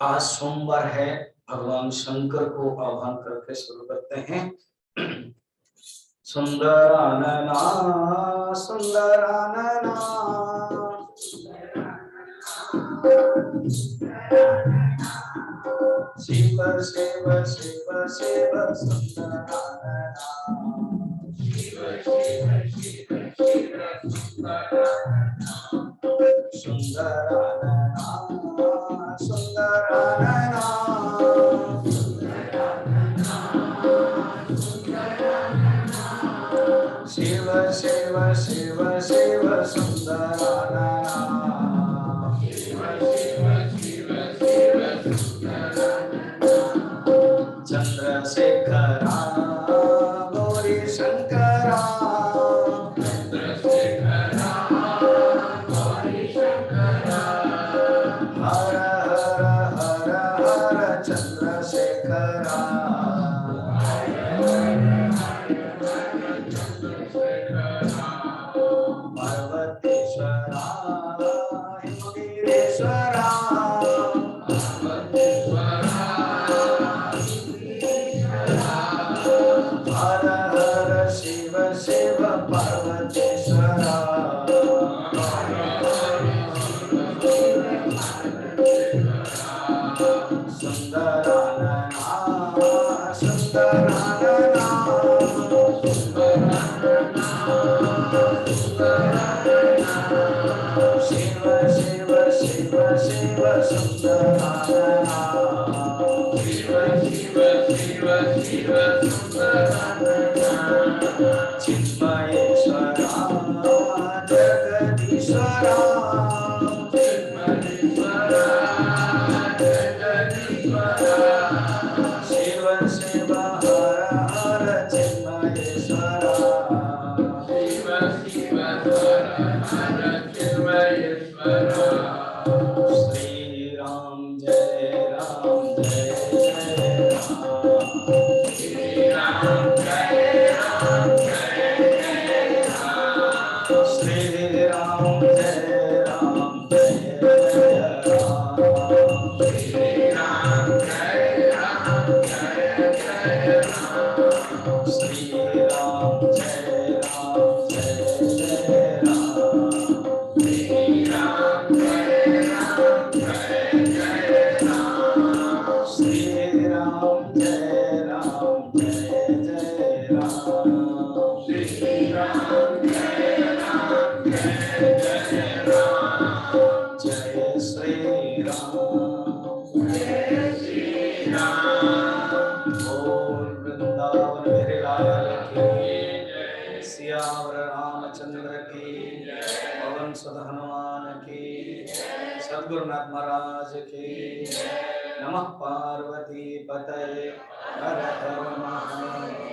आज सोमवार है, भगवान शंकर को आह्वान करके शुरू करते हैं। सुंदरानना सुंदरानना शिव शिव शिव शिव सुंदरानना शिव शिव शिव शिव सुंदरानना सुंदरानना सुंदरानना शिव शिव शिव शिव सुंदरानना शिव शिव शिव शिव सुंदरानना चंद्रशेखरा गौरी शंकरा चंद्रशेखरा गौरी शंकरा हर हर हर हर चंद्रशेखरा पार्वतीश्वरा हिमगिरीश्वरा हर हर शिव शिव पार्वतीश्वरा सुंदरानना सुंदरानना शिव शिव शिव शिव सुंदरानना शिव शिव शिव शिव सुंदरानना चिन्मयेश्वरा जगदीश्वरा चिन्मयेश्वरा जगदीश्वरा शिव शिव हर हर चिन्मयेश्वरा शिव शिव हर हर चिन्मयेश्वरा श्री राम जय राम जय जय राम श्री राम जय राम जय जय राम श्री राम जय राम जय जय राम श्री राम जय राम जय जय राम श्री राम जय राम जय जय राम श्री राम जय राम जय जय राम श्री राम जय राम जय जय राम श्री राम जय राम जय जय राम जय श्री राम जय श्री राम बोल वृंदावन मेरे लाल की जय सियावर रामचंद्र की जय पवन सुत हनुमान की जय सद्गुरुनाथ महाराज की जय नमः पार्वती पतये हर हर महादेव।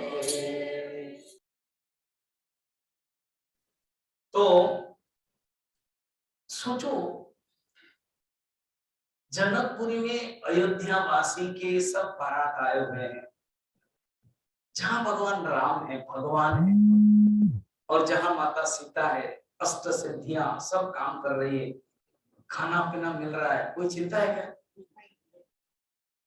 तो सोचो, जनकपुरी में अयोध्या वासी के सब बारात आए हुए हैं, जहां भगवान राम है, भगवान है, और जहां माता सीता है, अष्ट सिद्धियां सब काम कर रही है, खाना पीना मिल रहा है, कोई चिंता है क्या?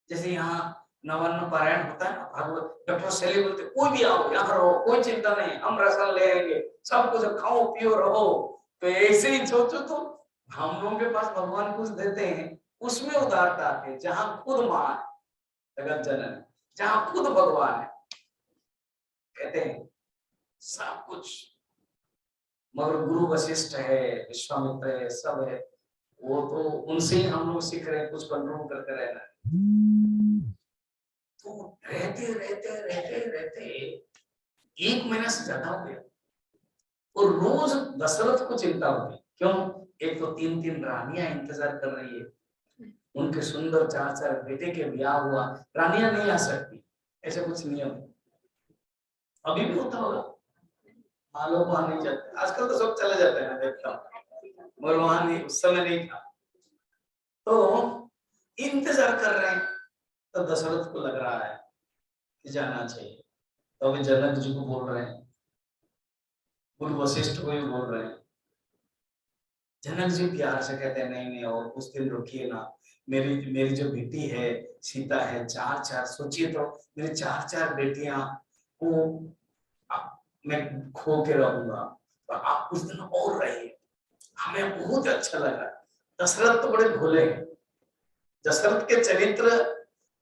जैसे यहाँ नवान्न पारायण होता है, भागवत डॉक्टर शैली बोलते कोई भी आओ यहाँ रहो, कोई चिंता नहीं, हम रसन ले आएंगे, सब कुछ खाओ पियो रहो। तो ऐसे ही सोचो तो हम लोगों के पास भगवान कुछ देते हैं, उसमें उदारता आती है। जहां खुद मां जगत जनन, जहां खुद भगवान है, कहते हैं सब कुछ, मगर गुरु वशिष्ठ है, विश्वामित्र है, सब है, वो तो उनसे ही हम लोग सीख रहे हैं कुछ कंट्रोल करते रहना। तो रहते रहते रहते रहते 1 महीना से ज्यादा हो गया, और रोज दशरथ को चिंता होती। क्यों? एक तो 3-3 रानियां इंतजार कर रही है, उनके सुंदर 4-4 बेटे के ब्याह हुआ, रानियां नहीं आ सकती, ऐसा कुछ नियम अभी भी होता होगा, मालो वहां नहीं जाते, आजकल तो सब चले जाते हैं, देखता हूँ, मगर वहां नहीं, उस समय नहीं था। तो इंतजार कर रहे हैं, तो दशरथ को लग रहा है कि जाना चाहिए, तो अभी जनक जी को बोल रहे हैं, गुरु वशिष्ठ को भी बोल रहे हैं, जनक जी प्यार से कहते हैं नहीं नहीं और कुछ दिन रुकिए ना, मेरी मेरी जो बेटी है सीता है, चार चार सोचिए तो, मेरी चार चार बेटियां को मैं खो के रहूंगा, तो आप कुछ दिन और रहिए। हमें बहुत अच्छा लगा। दशरथ तो बड़े भोले हैं, दशरथ के चरित्र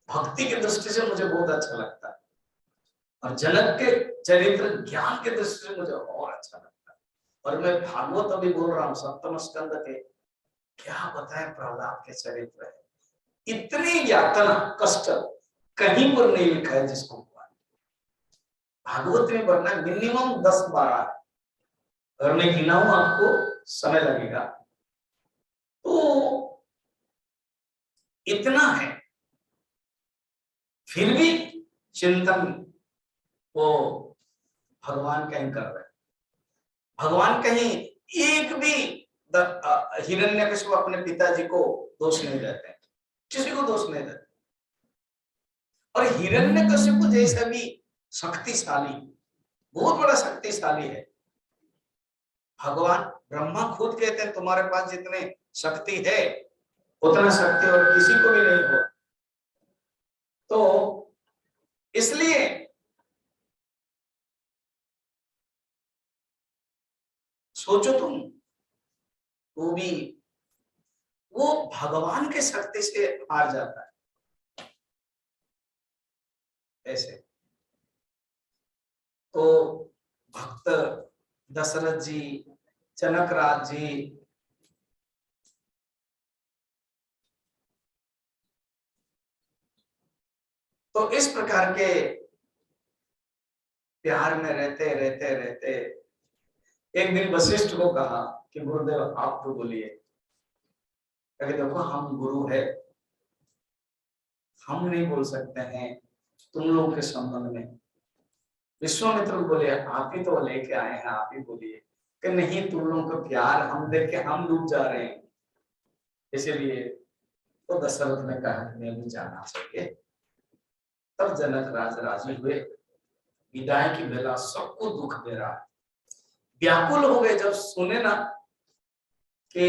भक्ति की दृष्टि से मुझे बहुत अच्छा लगता है, और जनक के चरित्र ज्ञान के दृष्टि से मुझे और अच्छा लगता है। और मैं भागवत अभी बोल रहा हूँ सप्तम स्कंद के, क्या बताएं प्रहलाद के चरित्र है, इतनी यातना कष्ट कहीं पर नहीं लिखा है जिसको हुआ। भागवत में बढ़ना मिनिमम 10-12, अगर मैं गिनाऊं आपको समय लगेगा, तो इतना है, फिर भी चिंतन वो भगवान कहीं कर रहे, भगवान कहीं एक भी हिरण्यकशिपु अपने पिताजी को दोष नहीं देते, किसी को दोष नहीं देते। और हिरण्यकशिपु जैसा भी शक्तिशाली, बहुत बड़ा शक्तिशाली है, भगवान ब्रह्मा खुद कहते हैं तुम्हारे पास जितने शक्ति है उतना शक्ति और किसी को भी नहीं हो। तो इसलिए सोचो तुम, वो भी वो भगवान के शक्ति से हार जाता है ऐसे। तो भक्त दशरथ जी, जनक राज जी, तो इस प्रकार के प्यार में रहते रहते रहते एक दिन वशिष्ठ को कहा कि गुरुदेव आप तो बोलिए, देखो हम गुरु है, हम नहीं बोल सकते हैं तुम लोगों के संबंध में। विश्वामित्र बोले आप ही तो लेके आए हैं, आप ही बोलिए। कि नहीं, तुम लोगों का प्यार हम देख के हम डूब जा रहे हैं, इसीलिए। तो दशरथ ने कहा कि मैं भी जाना चाहिए। तब जनक राज राजी हुए। विदाई की बेला सबको दुख दे रहा है, व्याकुल हो गए जब सुने ना कि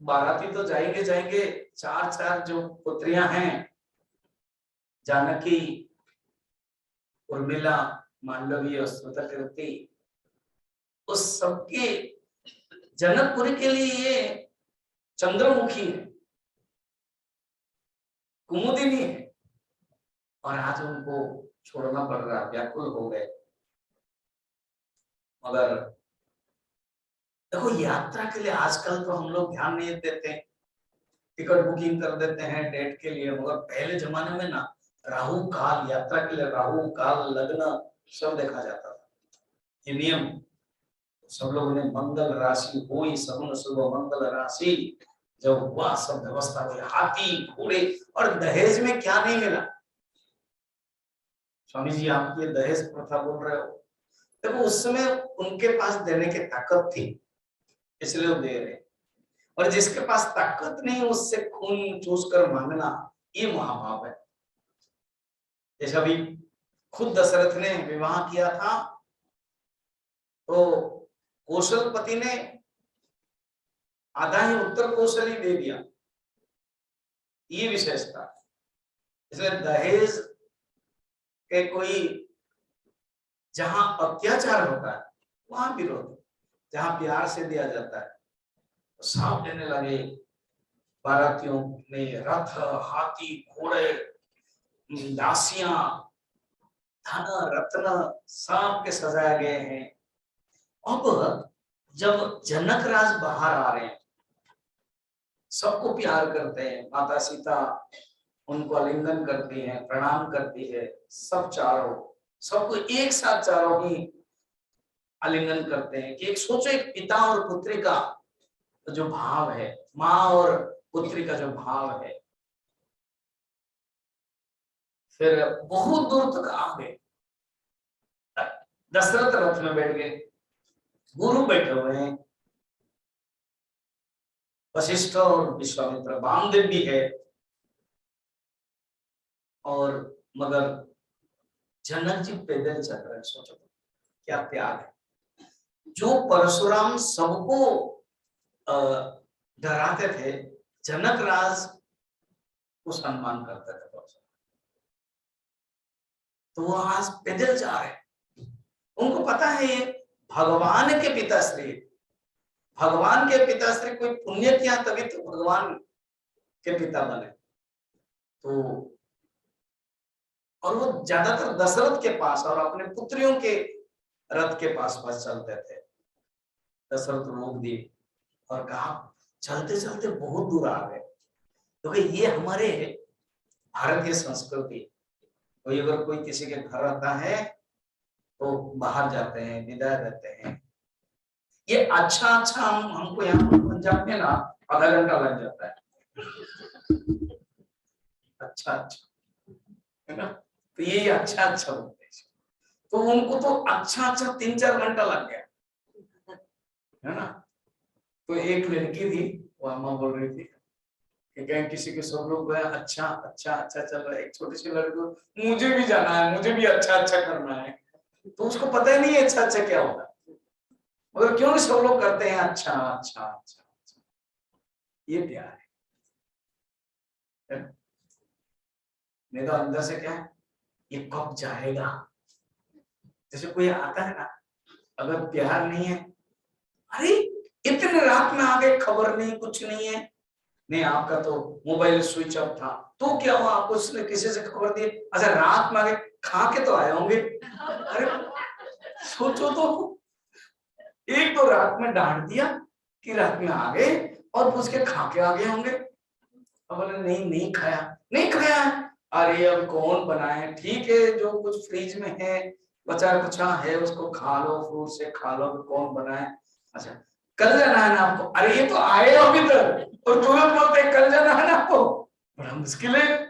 बाराती तो जाएंगे जाएंगे, चार चार जो पुत्रियां हैं, जानकी, उर्मिला, मांडवी और स्तुतकीर्ति, उस सबके जनकपुरी के लिए ये चंद्रमुखी है, कुमुदिनी है, और आज उनको छोड़ना पड़ रहा, व्याकुल हो गए। मगर देखो यात्रा के लिए आजकल तो हम लोग ध्यान नहीं देते, टिकट बुकिंग कर देते हैं डेट के लिए, मगर पहले जमाने में ना राहु काल, यात्रा के लिए राहु काल, लग्न सब देखा जाता था। ये नियम सब लोगों ने, मंगल राशि हुई, सगुन शुभ मंगल राशि जब हुआ, सब व्यवस्था हुई, हाथी घोड़े, और दहेज में क्या नहीं मिला। स्वामी जी आप ये दहेज प्रथा बोल रहे हो, देखो उस समय उनके पास देने की ताकत थी, इसलिए वो दे रहे। और जिसके पास ताकत नहीं उससे खून चूस कर मांगना, ये महाभाव है। जैसा भी खुद दशरथ ने विवाह किया था, तो कौशलपति ने आधा ही उत्तर कौशल ही दे दिया, ये विशेषता। इसलिए दहेज के कोई, जहां अत्याचार होता है वहां विरोध, जहां प्यार से दिया जाता है तो सब देने लगे। बारातियों में रथ, हाथी, घोड़े, दासियां, धन रत्न सब के सजाए गए हैं। अब जब जनक राज बाहर आ रहे हैं, सबको प्यार करते हैं, माता सीता उनको आलिंगन करती हैं, प्रणाम करती है, सब चारों, सबको एक साथ चारों ही आलिंगन करते हैं। कि एक सोचो, एक पिता और पुत्री का जो भाव है, माँ और पुत्री का जो भाव है। फिर बहुत दूर तक आ गए, दशरथ रथ में बैठ गए, गुरु बैठे हुए हैं, वशिष्ठ और विश्वामित्र, वामदेव भी है, और मगर जनक जी पैदल चल रहे हैं। सोचो क्या त्याग है। जो परशुराम सबको डराते थे, जनक राज को सम्मान करते थे बहुत। तो वो आज पैदल जा रहे हैं, उनको पता है ये भगवान के पिताश्री, भगवान के पिताश्री कोई पुण्य किया तभी तो भगवान के पिता बने। तो और वो ज्यादातर दशरथ के पास और अपने पुत्रियों के रथ के पास चलते थे। दशरथ रोक दिए और कहा चलते चलते बहुत दूर आ गए, क्योंकि ये हमारे भारतीय संस्कृति, कोई अगर कोई किसी के घर आता है तो बाहर जाते हैं, विदाई देते हैं। ये अच्छा हमको यहाँ पर पंजाब में ना आधा घंटा लग जाता है, अच्छा है ना। तो ये अच्छा बोलते हैं, तो उनको तो अच्छा 3-4 घंटा लग गया, है ना। तो एक लड़की थी, वो अम्मा बोल रही थी कि कहीं किसी के सब लोग गए, अच्छा चल रहा है, एक छोटी सी लड़की मुझे भी जाना है, मुझे भी अच्छा करना है। तो उसको पता ही नहीं है अच्छा क्या होता है, मगर क्यों नहीं सब लोग करते हैं अच्छा। ये प्यार है। नहीं तो अंदर से क्या है, ये कब जाएगा। जैसे कोई आता है ना, अगर प्यार नहीं है, अरे इतने रात में आ गए, खबर नहीं, कुछ नहीं है, नहीं आपका तो मोबाइल स्विच ऑफ था, तो क्या हुआ, आपको उसने किसी से खबर दी, अच्छा रात में आ गए, खा के तो आए होंगे। अरे सोचो तो, एक तो रात में डांट दिया कि रात में आ गए, और पूछ के खा के आ गए होंगे। अब बोले नहीं खाया। अरे अब कौन बनाए, ठीक है जो कुछ फ्रिज में है बचा कुछ है उसको खा लो, फ्रूट से खा लो, कौन बनाए। अच्छा कल जाना है ना आपको, अरे ये तो आए अभी तक और तुरंत बोलते कल जाना है ना आपको, बड़ा मुश्किल है।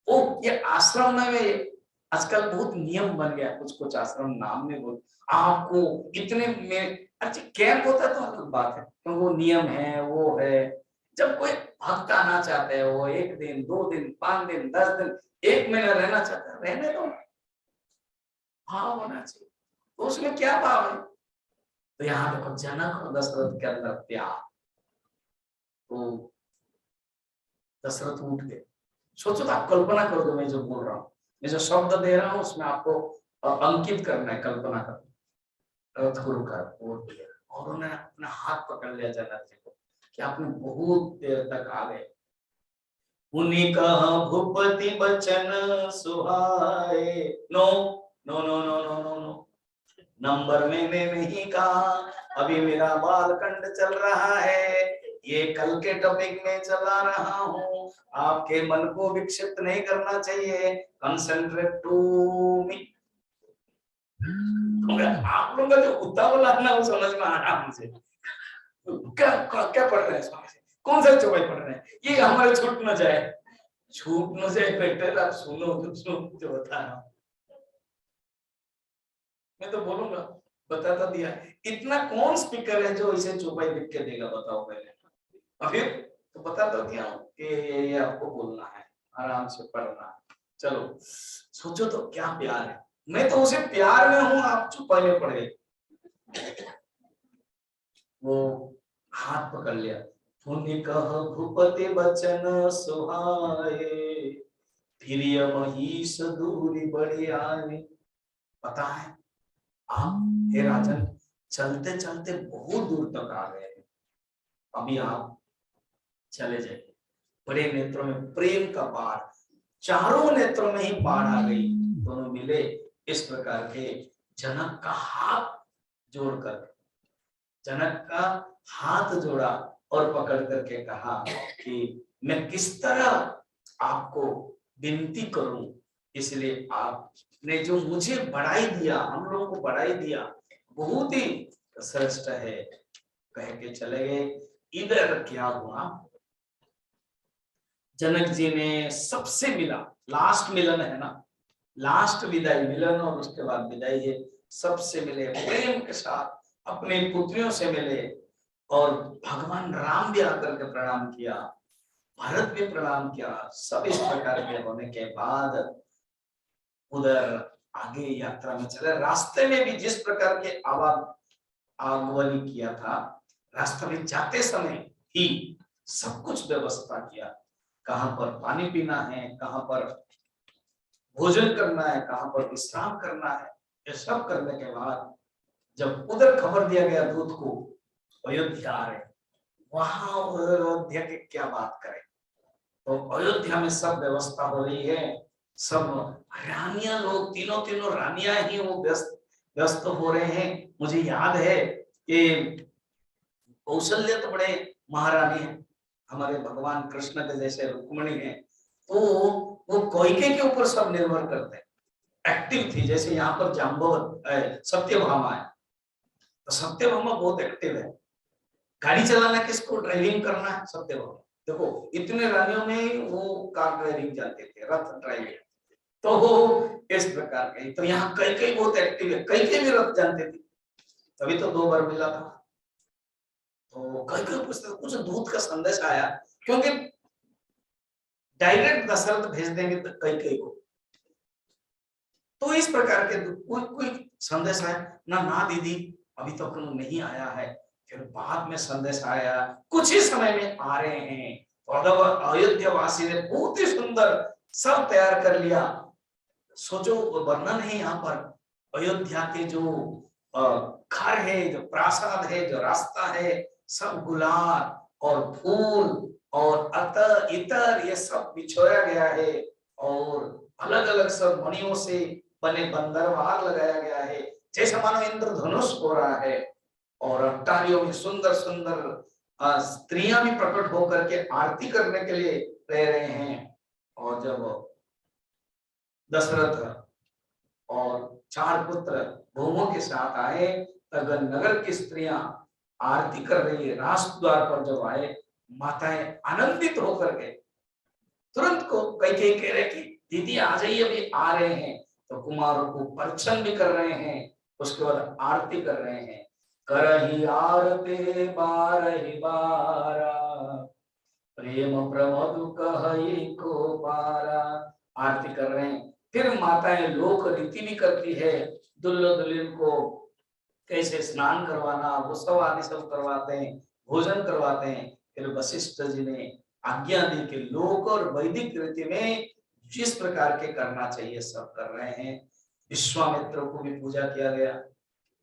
ओ ये आश्रम में आजकल बहुत नियम बन गया, कुछ आश्रम नाम में बोल आपको इतने में, अच्छा कैंप होता है तो अलग बात है, तो वो नियम है, वो है। जब कोई भक्त आना चाहते हैं, वो 1 दिन 2 दिन 5 दिन 10 दिन 1 महीना रहना चाहता है, रहने दो, भाव होना चाहिए। तो उसमें क्या भाव है, तो यहाँ देखो जनक और दशरथ के अंदर प्यार, तो दशरथ उठ गए। सोचो तो आप कल्पना करो, मैं जो बोल रहा हूँ, मैं जो शब्द दे रहा हूँ उसमें आपको अंकित करना है, कल्पना करना। रथ को रुका और उन्होंने अपना हाथ पकड़ लिया जनक जी को कि आपने बहुत देर तक आ गए। उन्हीं कहा भूपति बचन सुहाए, no no no no no no no number मैंने नहीं कहा, अभी मेरा बालखंड चल रहा है, ये कल के टॉपिक में चला रहा हूँ, आपके मन को विक्षिप्त नहीं करना चाहिए, कंसंट्रेट टू मी। आप लोगों का जो उतावला है ना वो समझ में आ रहा मुझे, क्या पढ़ रहे हैं स्वामी जी, कौन सा चौपाई पढ़ रहे हैं, ये हमारे छूट न जाए बेटर आप सुनो जो बता रहा हूँ। मैं तो बोलूंगा, बता तो दिया, इतना कौन स्पीकर है जो इसे चौपाई लिख के देगा, बताओ पहले। फिर तो बता तो दिया कि ये आपको बोलना है, आराम से पढ़ना है। चलो सोचो तो क्या प्यार है, मैं तो उसे प्यार में हूं, आप चौपाई में पढ़ गए। वो हाथ पकड़ लिया, पुण्य कह भूपति बचन सुहाए, फिर महिष दूरी बड़ी आए। पता है आप हे राजन चलते चलते बहुत दूर तक आ गए हैं, अभी आप चले जाइए। बड़े नेत्रों में प्रेम का बाढ़, चारों नेत्रों में ही बाढ़ आ गई, दोनों मिले इस प्रकार के। जनक का हाथ जोड़कर, जनक का हाथ जोड़ा और पकड़ करके कहा कि मैं किस तरह आपको विनती करूं, इसलिए आपने जो मुझे बढ़ाई दिया, हम लोगों को बढ़ाई दिया, बहुत ही श्रेष्ठ है, कह के चले गए। इधर क्या हुआ, जनक जी ने सबसे मिला, लास्ट मिलन है ना, लास्ट विदाई, मिलन और उसके बाद विदाई है, सबसे मिले प्रेम के साथ, अपने पुत्रियों से मिले, और भगवान राम भी आकर के प्रणाम किया, भरत भी प्रणाम किया। सब इस प्रकार के होने के बाद उधर आगे यात्रा में चले। रास्ते में भी जिस प्रकार के आगमन किया था, रास्ते में जाते समय ही सब कुछ व्यवस्था किया, कहां पर पानी पीना है, कहां पर भोजन करना है, कहां पर विश्राम करना है। ये सब करने के बाद जब उधर खबर दिया गया दूत को अयोध्या आ रहे, वहां अयोध्या की क्या बात करें। तो अयोध्या में सब व्यवस्था हो रही है, सब रानियां, लोग तीनों तीनों रानियां ही वो व्यस्त हो रहे हैं। मुझे याद है कि कौशल्य तो बड़े महारानी है, हमारे भगवान कृष्ण के जैसे रुक्मिणी है, तो वो कैकेयी के ऊपर सब निर्भर करते हैं। एक्टिव थी, जैसे यहाँ पर जाम्बवत सत्यभामा है, तो सत्यभामा बहुत एक्टिव है। गाड़ी चलाना किसको, ड्राइविंग करना है, सत्यभामा। देखो इतने रानियों में वो कार ड्राइविंग जानते थे, रथ ड्राइविंग। तो इस प्रकार के, तो यहाँ कैकेयी बहुत एक्टिव है, कैकेयी भी रथ जानते थे, तभी तो 2 बार मिला था। तो कैकेयी पूछते कुछ दूत का संदेश आया, क्योंकि डायरेक्ट दशरथ भेज देंगे तो कैकेयी को, तो इस प्रकार के कोई संदेश आया ना, ना दीदी अभी तक नहीं आया है। फिर बाद में संदेश आया, कुछ ही समय में आ रहे हैं। और अयोध्या वासी ने बहुत ही सुंदर सब तैयार कर लिया। सोचो, वर्णन है यहाँ पर अयोध्या के जो घर है, जो प्रासाद है, जो रास्ता है, सब गुलाल और फूल और अतर इतर ये सब बिछोया गया है, और अलग अलग सब मणियों से बने बंदरवार लगाया गया है, जैसे मानो इंद्रधनुष हो रहा है। और अट्टारियों में सुंदर सुंदर स्त्रियां भी प्रकट होकर के आरती करने के लिए रह रहे हैं। और जब दशरथ और 4 पुत्र भूमों के साथ आए, तब नगर की स्त्रियां आरती कर रही है। राजद्वार पर जब आए, माताएं आनंदित होकर के तुरंत को कैकेयी कह रहे कि दीदी आ जाइए, अभी आ रहे हैं। तो कुमारों को परिचन्न भी कर रहे हैं, उसके बाद आरती कर रहे हैं। करही आरती बारहि बारा, प्रेम प्रमोद कहई को पारा। आरती कर रहे हैं। फिर माताएं लोक रीति भी करती है, दुल्हा दुल्हन को कैसे स्नान करवाना, वो सब आदि सब करवाते हैं, भोजन करवाते हैं। फिर वशिष्ठ जी ने आज्ञा दी कि लोक और वैदिक रीति में जिस प्रकार के करना चाहिए सब कर रहे हैं। विश्वामित्र को भी पूजा किया गया,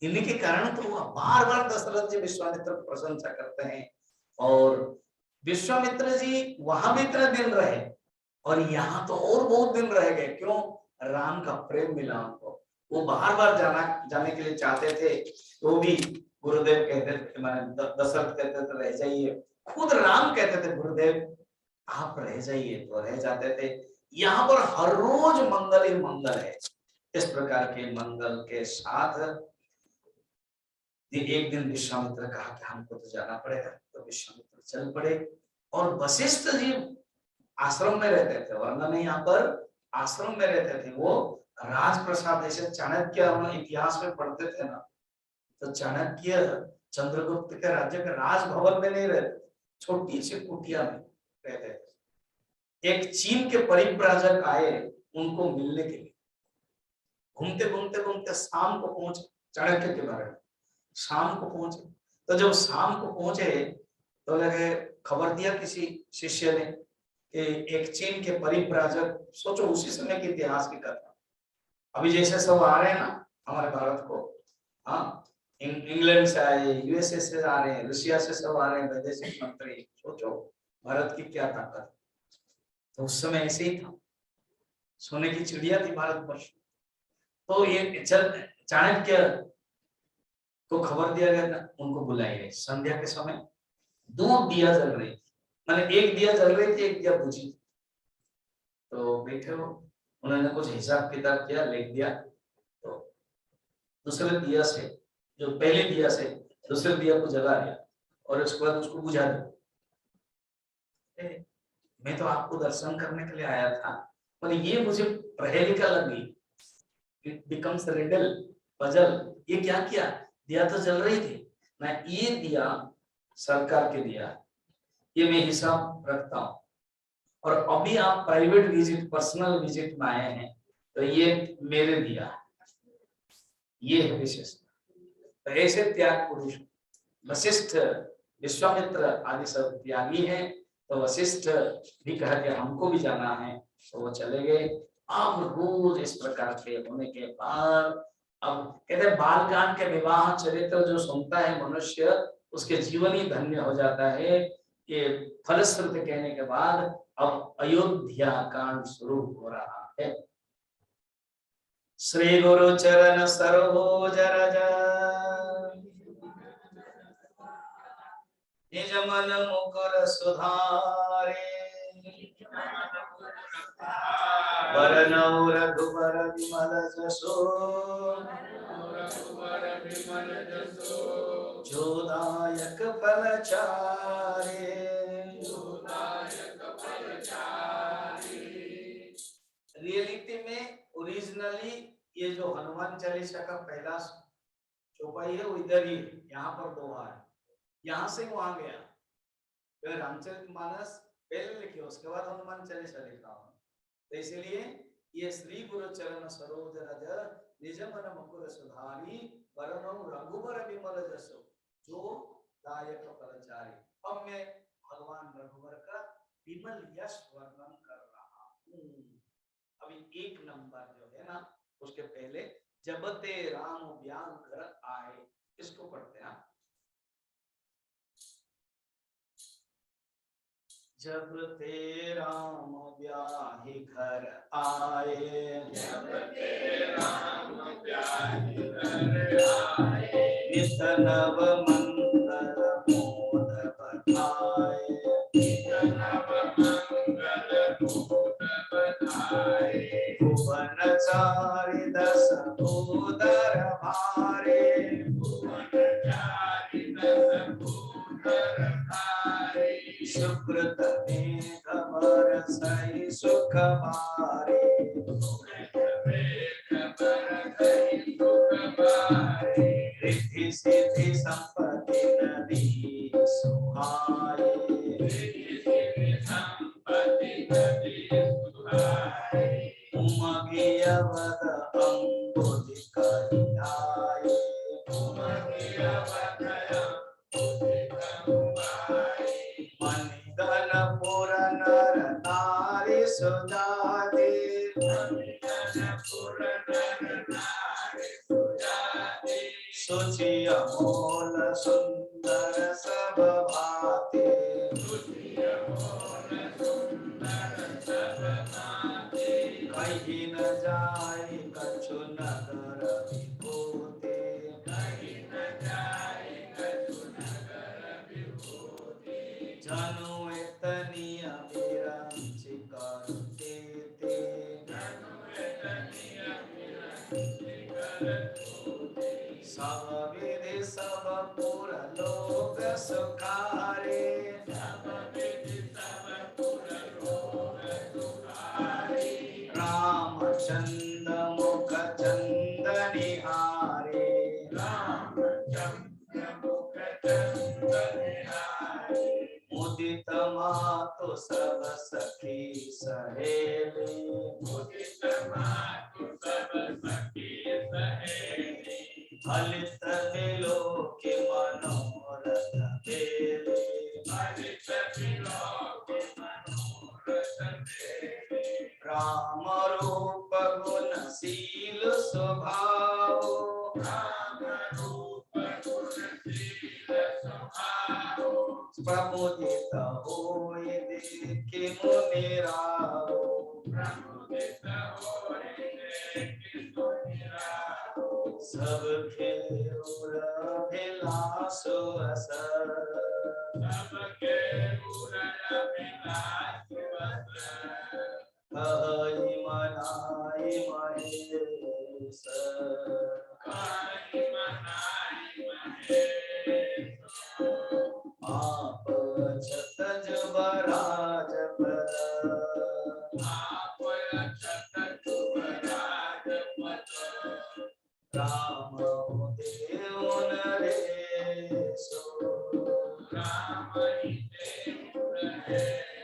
इन्हीं के कारण तो हुआ। बार बार दशरथ जी विश्वामित्र को प्रशंसा करते हैं। और विश्वामित्र जी वहां भी इतने दिन रहे, और यहाँ तो और बहुत दिन रह गए। क्यों? राम का प्रेम मिला उनको। वो बार बार जाने के लिए चाहते थे, तो भी गुरुदेव कहते थे, माने दशरथ कहते थे रह जाइए। खुद राम कहते थे गुरुदेव आप रह जाइए, तो रह जाते थे। यहाँ पर हर रोज मंगल ही मंगल है। इस प्रकार के मंगल के साथ एक दिन विश्वामित्र कहा कि हमको तो जाना पड़ेगा, तो विश्वामित्र चल पड़े। और वशिष्ठ जी आश्रम में रहते थे, वरना नहीं, यहाँ पर आश्रम में रहते थे। वो राजप्रसाद, जैसे चाणक्य हम इतिहास में पढ़ते थे ना, तो चाणक्य चंद्रगुप्त के राज्य के राजभवन में नहीं रहते, छोटी सी कुटिया में रहते थे। एक चीन के परिव्राजक आए उनको मिलने के लिए, घूमते घूमते घूमते शाम को पहुंचे, चाणक्य के बारे में शाम को पहुंचे। तो जब शाम को पहुंचे तो लगे खबर दिया किसी शिष्य ने कि एक चीन के परिव्राजक, सोचो उसी समय के इतिहास की कथा, अभी जैसे सब आ रहे हैं ना हमारे भारत को, हाँ इंग्लैंड से आए, यूएसए से आ रहे हैं, रशिया से सब आ रहे हैं वैदेशिक मंत्री। सोचो भारत की क्या ताकत। तो उस समय ऐसे ही था, सोने की चिड़िया थी भारतवर्ष। तो ये चाणक्य को खबर दिया गया, उनको बुलाई गई। संध्या के समय 2 दिया जल रही थी, माने एक दिया जल रही थी, एक दिया बुझी। तो बैठे हो, उन्होंने कुछ हिसाब किताब किया, लिख दिया। तो दूसरे दिया से, जो पहले दिया से दूसरे दिया को जला दिया, और उसके बाद उसको बुझा दिया। मैं तो आपको दर्शन करने के लिए आया था, पर ये मुझे प्रहेलिका लगी। It becomes riddle, puzzle. ये क्या किया? दिया तो जल रही थी ना, ये दिया सरकार के दिया, ये मैं हिसाब रखता हूं। और अभी आप प्राइवेट विजिट, पर्सनल विजिट में आए हैं, तो ये मेरे दिया, ये है विशिष्ट। तो ऐसे त्याग पुरुष वशिष्ठ, विश्वामित्र आदि सब त्यागी हैं। तो वशिष्ठ भी कहा कि हमको भी जाना है, तो वो चले गए। अब रोज इस प्रकार के होने के बाद अब कहते हैं बालकांड के विवाह चरित्र जो सुनता है मनुष्य, उसके जीवन ही धन्य हो जाता है। कि फलश्रुति कहने के बाद अब अयोध्या कांड शुरू हो रहा है। श्री गुरु चरण सरोज रज निज मन मुकुर सुधारे, वरनौ रघुबर विमल जसो, जो दायक फल चारे। रियलिटी में ओरिजिनली ये जो हनुमान चालीसा का पहला चौपाई है वो इधर ही, यहाँ पर दोहा है, यहाँ से वहां गया। फिर रामचरितमानस पहले लिखे, उसके बाद हनुमान चालीसा लिखा हो। तो इसलिए ये श्री गुरु चरण सरोज रज निज मन मुकुर सुधारी, वरनौ रघुबर विमल जसो, जो दायक फलचारी। अब मैं भगवान रघुवर का विमल यश वर्णन कर रहा हूँ। अभी एक नंबर जो है ना, उसके पहले जब ते राम ब्याह घर आए, इसको पढ़ते हैं। जब ते राम ब्याहि घर आए, जब ते राम ब्याहि घर आए, नित नव मंगल मोद बधाए, नित नव मंगल मोद बधाए। भुवन चारि दस भूधर भारे, भुवन चारि दस भूधर भारे। सुकृत मेघ बरसई सुख बारे, रिद्धि सिद्धि संपत्ति नदी सुहाए, उमगी अवध अम्बुज कहियाए, मणिगण पुर नर नारी सुजाते, सुचि अमोल सुंदर सब भाते, कहीं न जाए कछु नगर विभूति, जनु एतनिय विरंच करते ते, सब विधि सब पुर लोक सुखारे, रामचंद्र मुख चंदनिहारे, मुदित मातु सब सखी सहेली, हलित बिलोक मनोरथ बेले, राम रूप गुणशील स्वभाव, प्रमुदित होय देखे मुनि राव, सब खेल अभिलाषो असर, कहि मनाई महेश, आप छतज बराज पर, राम देव नरेशो,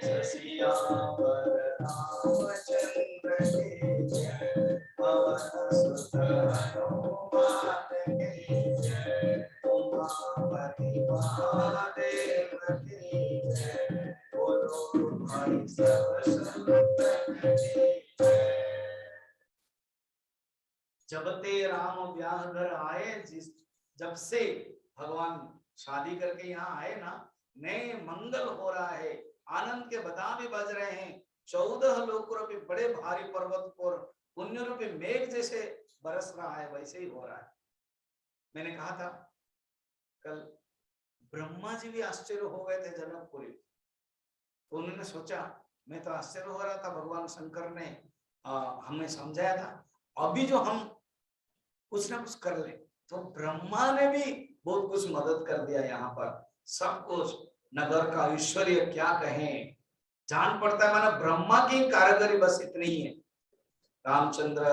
ससियावर रामचंद्र के पवन सुत जब ते राम ब्याह घर आए, जब से भगवान शादी करके यहाँ आए ना, नए मंगल हो रहा है, आनंद के बता भी बज रहे हैं, 14 लोक रूपी बड़े भारी पर्वत पर पुण्य रूपी मेघ जैसे बरस रहा है, वैसे ही हो रहा है। मैंने कहा था कल, ब्रह्मा जी भी आश्चर्य हो गए थे जनकपुरी, तो उन्होंने सोचा, मैं तो आश्चर्य हो रहा था, भगवान शंकर ने हमें समझाया था, अभी जो हम कुछ ना कुछ कर ले, तो ब्रह्मा ने भी बहुत कुछ मदद कर दिया यहाँ पर, सब कुछ नगर का ऐश्वर्य क्या कहें, जान पड़ता है माना ब्रह्मा की कारीगरी बस इतनी ही है। रामचंद्र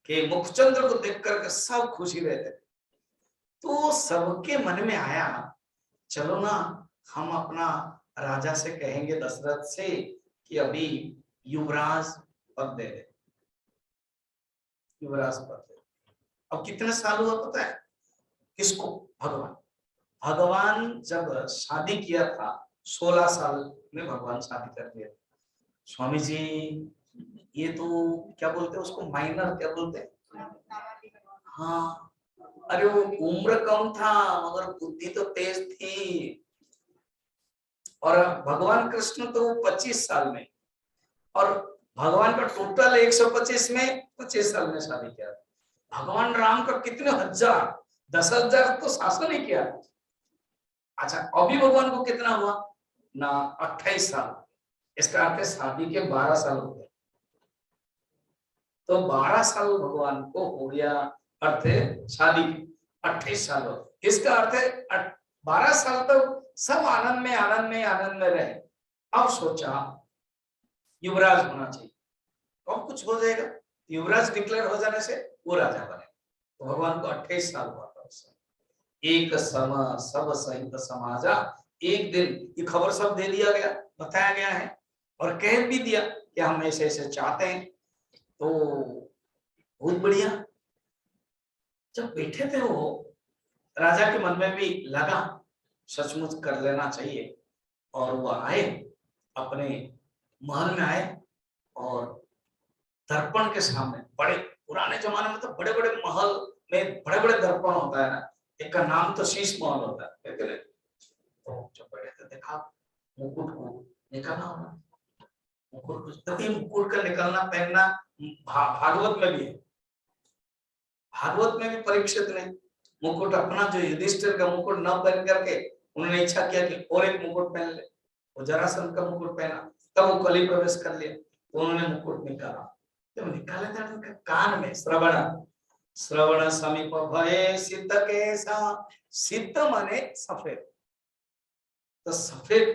के मुखचंद्र को देख करके सब खुशी रहते, तो सबके मन में आया, चलो ना हम अपना राजा से कहेंगे दशरथ से कि अभी युवराज पद दे दे, युवराज पद दे। अब कितने साल हुआ पता है किसको? भगवान। भगवान जब शादी किया था 16 साल में भगवान शादी कर दिया। स्वामी जी ये तो क्या बोलते हैं उसको, माइनर क्या बोलते हैं? हाँ, अरे वो उम्र कम था मगर बुद्धि तो तेज थी। और भगवान कृष्ण तो 25 साल में, और भगवान का टोटल 125 में 25 साल में शादी किया। भगवान राम का कितने हजार, 10,000 तो शासन ही किया। अच्छा, अभी भगवान को कितना हुआ ना? 28 साल। इसका अर्थ है शादी के 12 साल हो गए, तो 12 साल भगवान को हो गया, अर्थ है शादी 28 साल हो। इसका अर्थ है 12 साल तक सब आनंद में आनंद में आनंद में रहे। अब सोचा युवराज होना चाहिए, अब कुछ हो जाएगा, युवराज डिक्लेयर हो जाने से वो राजा बने। तो भगवान को 28 साल हुआ था उस समय। एक सम सब सहित समाजा, एक दिन ये खबर सब दे दिया गया, बताया गया है, और कह भी दिया कि हम ऐसे ऐसे चाहते हैं। तो बहुत बढ़िया, जब बैठे थे वो, राजा के मन में भी लगा सचमुच कर लेना चाहिए, और वो आए अपने महल में आए, और दर्पण के सामने, बड़े पुराने जमाने में तो बड़े बड़े महल में बड़े बड़े दर्पण होता है ना, एक का नाम तो शीश महल होता है। तो जब बैठे थे देखा मुकुट को निकालना होना, मुकुट को, तो मुकुट का निकलना पहनना भागवत में भी है, भागवत में भी परीक्षित ने मुकुट अपना जो युधिष्ठिर का मुकुट न पहन करके उन्होंने इच्छा किया कि और एक मुकुट पहन ले, वो जरासंध का मुकुट पहना, तब वो कली प्रवेश कर लिया, तो उन्होंने मुकुट निकाला। जब निकाले थे उनके कान में श्रवण, श्रवण समीप भये सिद्ध केसा, सिद्ध माने सफेद, तो सफेद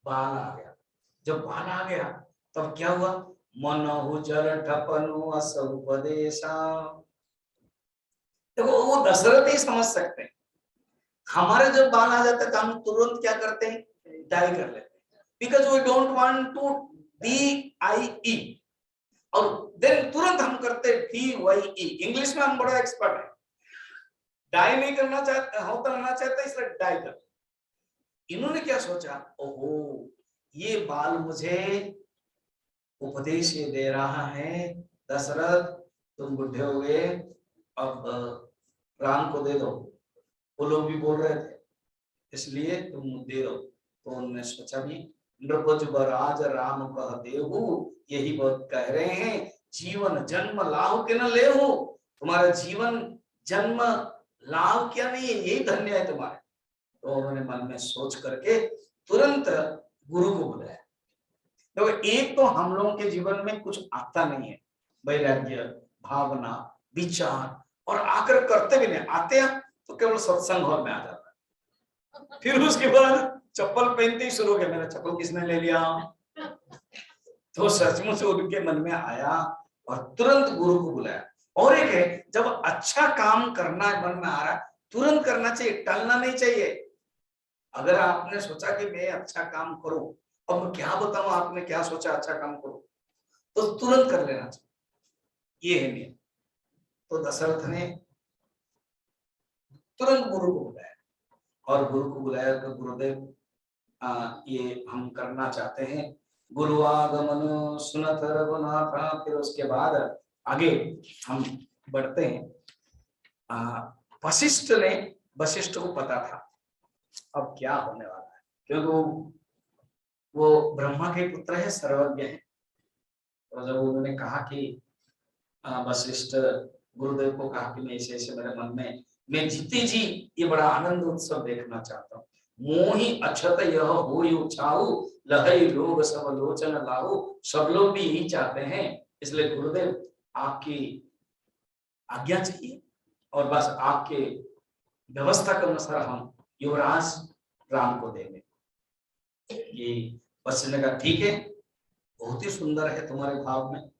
बाल आ गया। जब बाल आ गया तब क्या हुआ? मनहु जल ठपनु अस उपदेशा। देखो वो दशरथ ही समझ सकते हैं, हमारे जब बाल आ जाते हैं तो हम तुरंत क्या करते हैं? डाई कर लेते हैं, because we don't want to DIE, और देन तुरंत हम करते DYE। इंग्लिश में हम बड़ा एक्सपर्ट है, डाई नहीं करना चाहते, होता रहना चाहते इसलिए डाई कर। इन्होंने क्या सोचा, ओहो ये बाल मुझे उपदेश दे रहा है, दशरथ तुम बुढ़े हो गए, अब राम को दे दो। वो लोग भी बोल रहे थे इसलिए तुम दे दो। तो उन्होंने सोचा भी, नृपजुबराज राम कह देहु, यही बात कह रहे हैं, जीवन जन्म लाभ के न लेहु, तुम्हारा जीवन जन्म लाभ क्या नहीं है, यही धन्य है तुम्हारे। तो उन्होंने मन में सोच करके तुरंत गुरु को बुलाया। तो एक तो हम लोगों के जीवन में कुछ आता नहीं है, वैराग्य, भावना, विचार, और आकर करते भी नहीं आते हैं, तो केवल सत्संग हॉल में आ जाता है, फिर उसके बाद चप्पल पहनते ही शुरू हो गया, मेरा चप्पल किसने ले लिया। तो सचमुच उनके मन में आया और तुरंत गुरु को बुलाया। और एक है, जब अच्छा काम करना मन में आ रहा है तुरंत करना चाहिए, टलना नहीं चाहिए। अगर आपने सोचा कि मैं अच्छा काम करूं, अब मैं क्या बताऊं आपने क्या सोचा अच्छा काम करूं, तो तुरंत कर लेना चाहिए, ये है नियम। तो दशरथ ने तुरंत गुरु को बुलाया और गुरु को बुलाया तो गुरुदेव ये हम करना चाहते हैं, गुरु आगमन सुनत रघुनाथ। फिर उसके बाद आगे हम बढ़ते हैं। वशिष्ठ को पता था अब क्या होने वाला है, क्योंकि वो ब्रह्मा के पुत्र है, सर्वज्ञ है। और जब उन्होंने कहा कि वशिष्ठ गुरुदेव को कहा कि मैं ऐसे ऐसे मेरे मन में, मैं जीते जी ये बड़ा आनंद उत्सव देखना चाहता हूँ, मोहि अक्षत यह हो उछाऊ लहई लोग सब लोचन लाहू। सब लोग भी यही चाहते हैं, इसलिए गुरुदेव आपकी आज्ञा चाहिए और बस आपके व्यवस्था के अनुसार हम युवराज राम को देंगे। ये वशिष्ठ ने कहा ठीक है, बहुत ही सुंदर है तुम्हारे भाव में।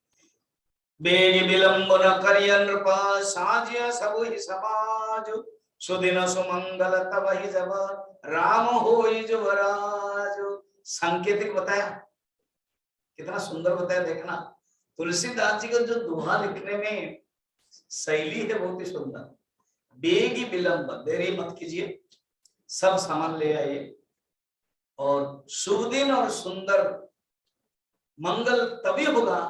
बेग विलंब न करिय नृप साज्य सब ही समाज, सुदिन सुमंगल तब ही जब राम होई युवराज। सांकेतिक बताया, कितना सुंदर बताया, देखना तुलसीदास जी का जो दोहा लिखने में शैली है बहुत ही सुंदर। बेगी विलंब, देरी मत कीजिए, सब सामान ले आइए और शुभ दिन और सुंदर मंगल तभी होगा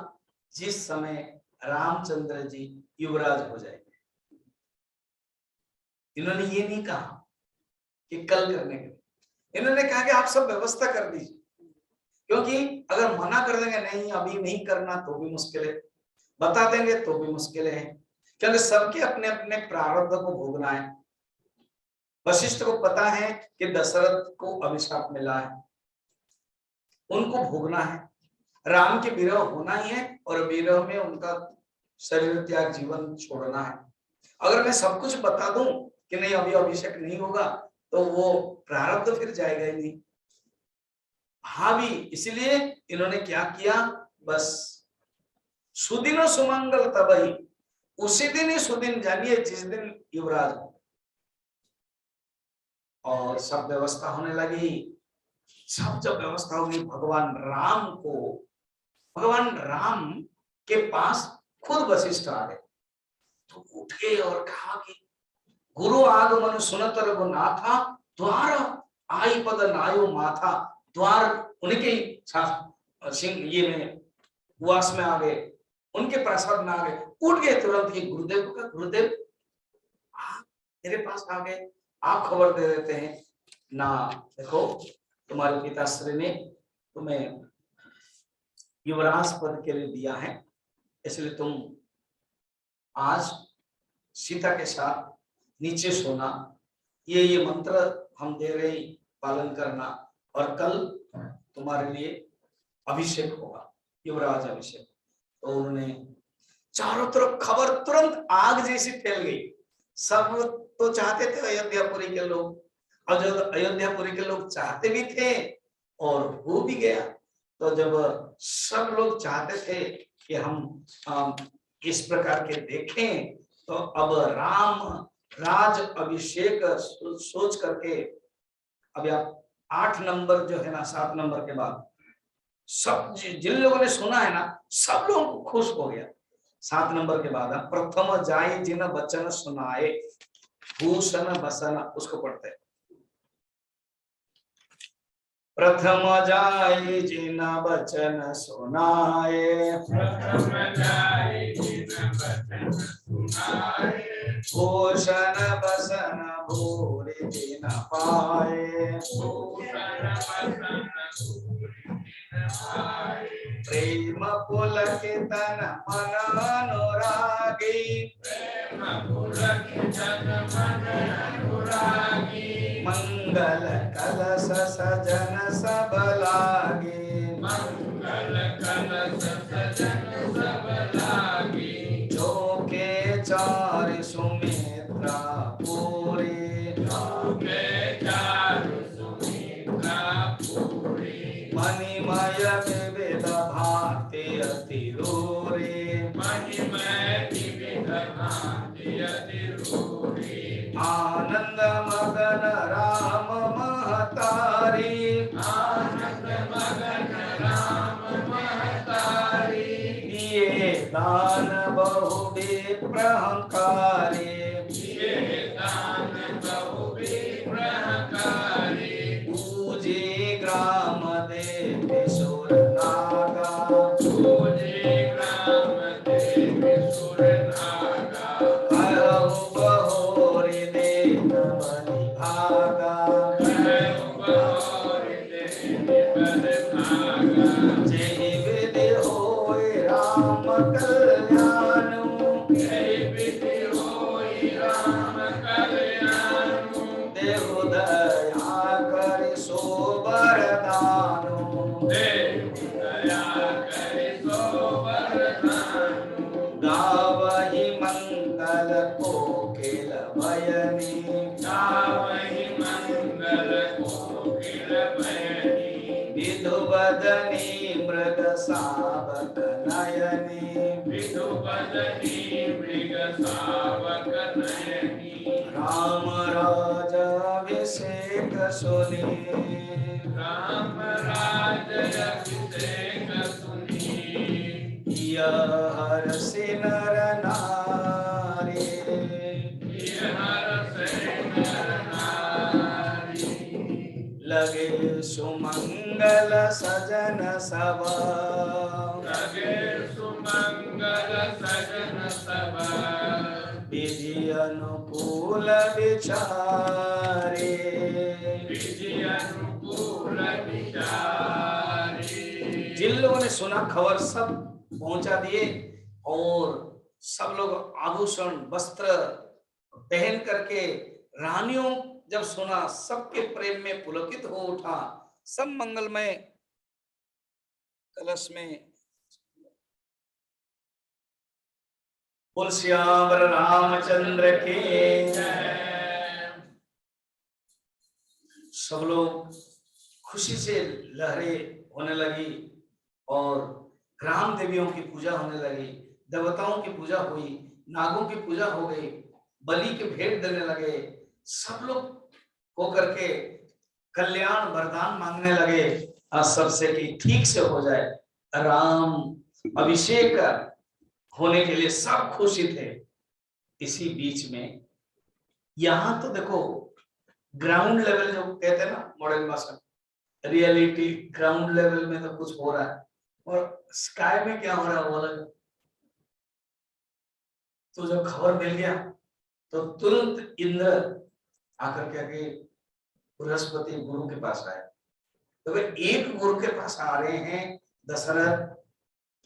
जिस समय रामचंद्र जी युवराज हो जाएंगे। इन्होंने ये नहीं कहा कि कल करने के, इन्होंने कहा कि आप सब व्यवस्था कर दीजिए, क्योंकि अगर मना कर देंगे नहीं अभी नहीं करना तो भी मुश्किल है, बता देंगे तो भी मुश्किल है, क्योंकि सबके अपने अपने प्रारब्ध को भोगना है। वशिष्ठ को पता है कि दशरथ को अभिशाप मिला है, उनको भोगना है, राम के विरह होना ही है और विरह में उनका शरीर त्याग जीवन छोड़ना है। अगर मैं सब कुछ बता दूं कि नहीं अभी अभिषेक नहीं होगा तो वो प्रारब्ध फिर जाएगा ही नहीं। हाँ भी, इसलिए इन्होंने क्या किया, बस सुदिन सुमंगल तब ही, उसी दिन ही सुदिन जानिए जिस दिन युवराज हो, और सब व्यवस्था होने लगी। सब जब व्यवस्था होगी, भगवान राम के पास खुद वशिष्ठ आ गए, तो उठ गए और कहा कि गुरु आगमन सुनत रघुनाथा द्वार आई पद नायो माथा। द्वार उनके सिंह ये में उवास में आ गए, उनके प्रसाद में आ गए, उठ गए तुरंत ही गुरुदेव का, गुरुदेव मेरे पास आ गए, आप खबर दे देते हैं ना, देखो तुम्हारे पिताश्री ने तुम्हें युवराज पद के लिए दिया है, इसलिए तुम आज सीता के साथ नीचे सोना, ये मंत्र हम दे रहे, पालन करना, और कल तुम्हारे लिए अभिषेक होगा, युवराज अभिषेक। तो उन्होंने चारों तरफ खबर तुरंत आग जैसी फैल गई। सब तो चाहते थे अयोध्यापुरी के लोग, और जो अयोध्यापुरी के लोग चाहते भी थे और हो भी गया। तो जब सब लोग चाहते थे कि हम इस प्रकार के देखें, तो अब राम राज अभिषेक सोच करके, अभी आप 8 नंबर जो है ना, 7 नंबर के बाद सब जिन लोगों ने सुना है ना, सब लोगों को खुश हो गया। 7 नंबर के बाद प्रथम जाई जिन वचन सुनाए भूषण बसन, उसको पढ़ते हैं। प्रथम जाई जिन वचन सुनाए, भूषण बसन भूरि दिन पाए, प्रेम पुलकितन मन अनुरागी, मंगल कलश सजन सब लागे, जो के चार सुमित्रा पूरी, मणिमय विविध भांति अतिरूरी, आनंद मगन राम महतारी, ये दान बहु विप्र विप्रहंकारी पूजे ग्राम देवी सुर नागा करहु बहोरि देन बलि भागा जय विधि होय राम कल्याण देहु दया करि सो वरदानु गावहि मंगल कोकिल भयनी विधु बदनी मृग सावक नयनी राम राजाभिषेक सुनी यह हर्षि नर नारी लगे सुमंगल सजन सभा विधि अनुकूल विचारे जिन लोगों ने सुना खबर सब पहुंचा दिए और सब लोग आभूषण वस्त्र पहन करके रानियों जब सुना सबके प्रेम में पुलकित हो उठा सब मंगलमय कलश में बोल श्यावर रामचंद्र के सब लोग खुशी से लहरें होने लगी और ग्राम देवियों की पूजा होने लगी, देवताओं की पूजा हुई, नागों की पूजा हो गई, बलि के भेंट देने लगे, सब लोग होकर के कल्याण वरदान मांगने लगे और सबसे कि ठीक से हो जाए। राम अभिषेक होने के लिए सब खुशी थे। इसी बीच में यहां तो देखो ग्राउंड लेवल जो कहते हैं ना मॉडर्न भाषा, रियलिटी ग्राउंड लेवल में तो कुछ हो रहा है और स्काई में क्या हो रहा है वो अलग। तो जब खबर मिल गया तो तुरंत इंद्र आकर के आगे बृहस्पति गुरु के पास आए। तो वे एक गुरु के पास आ रहे हैं दशरथ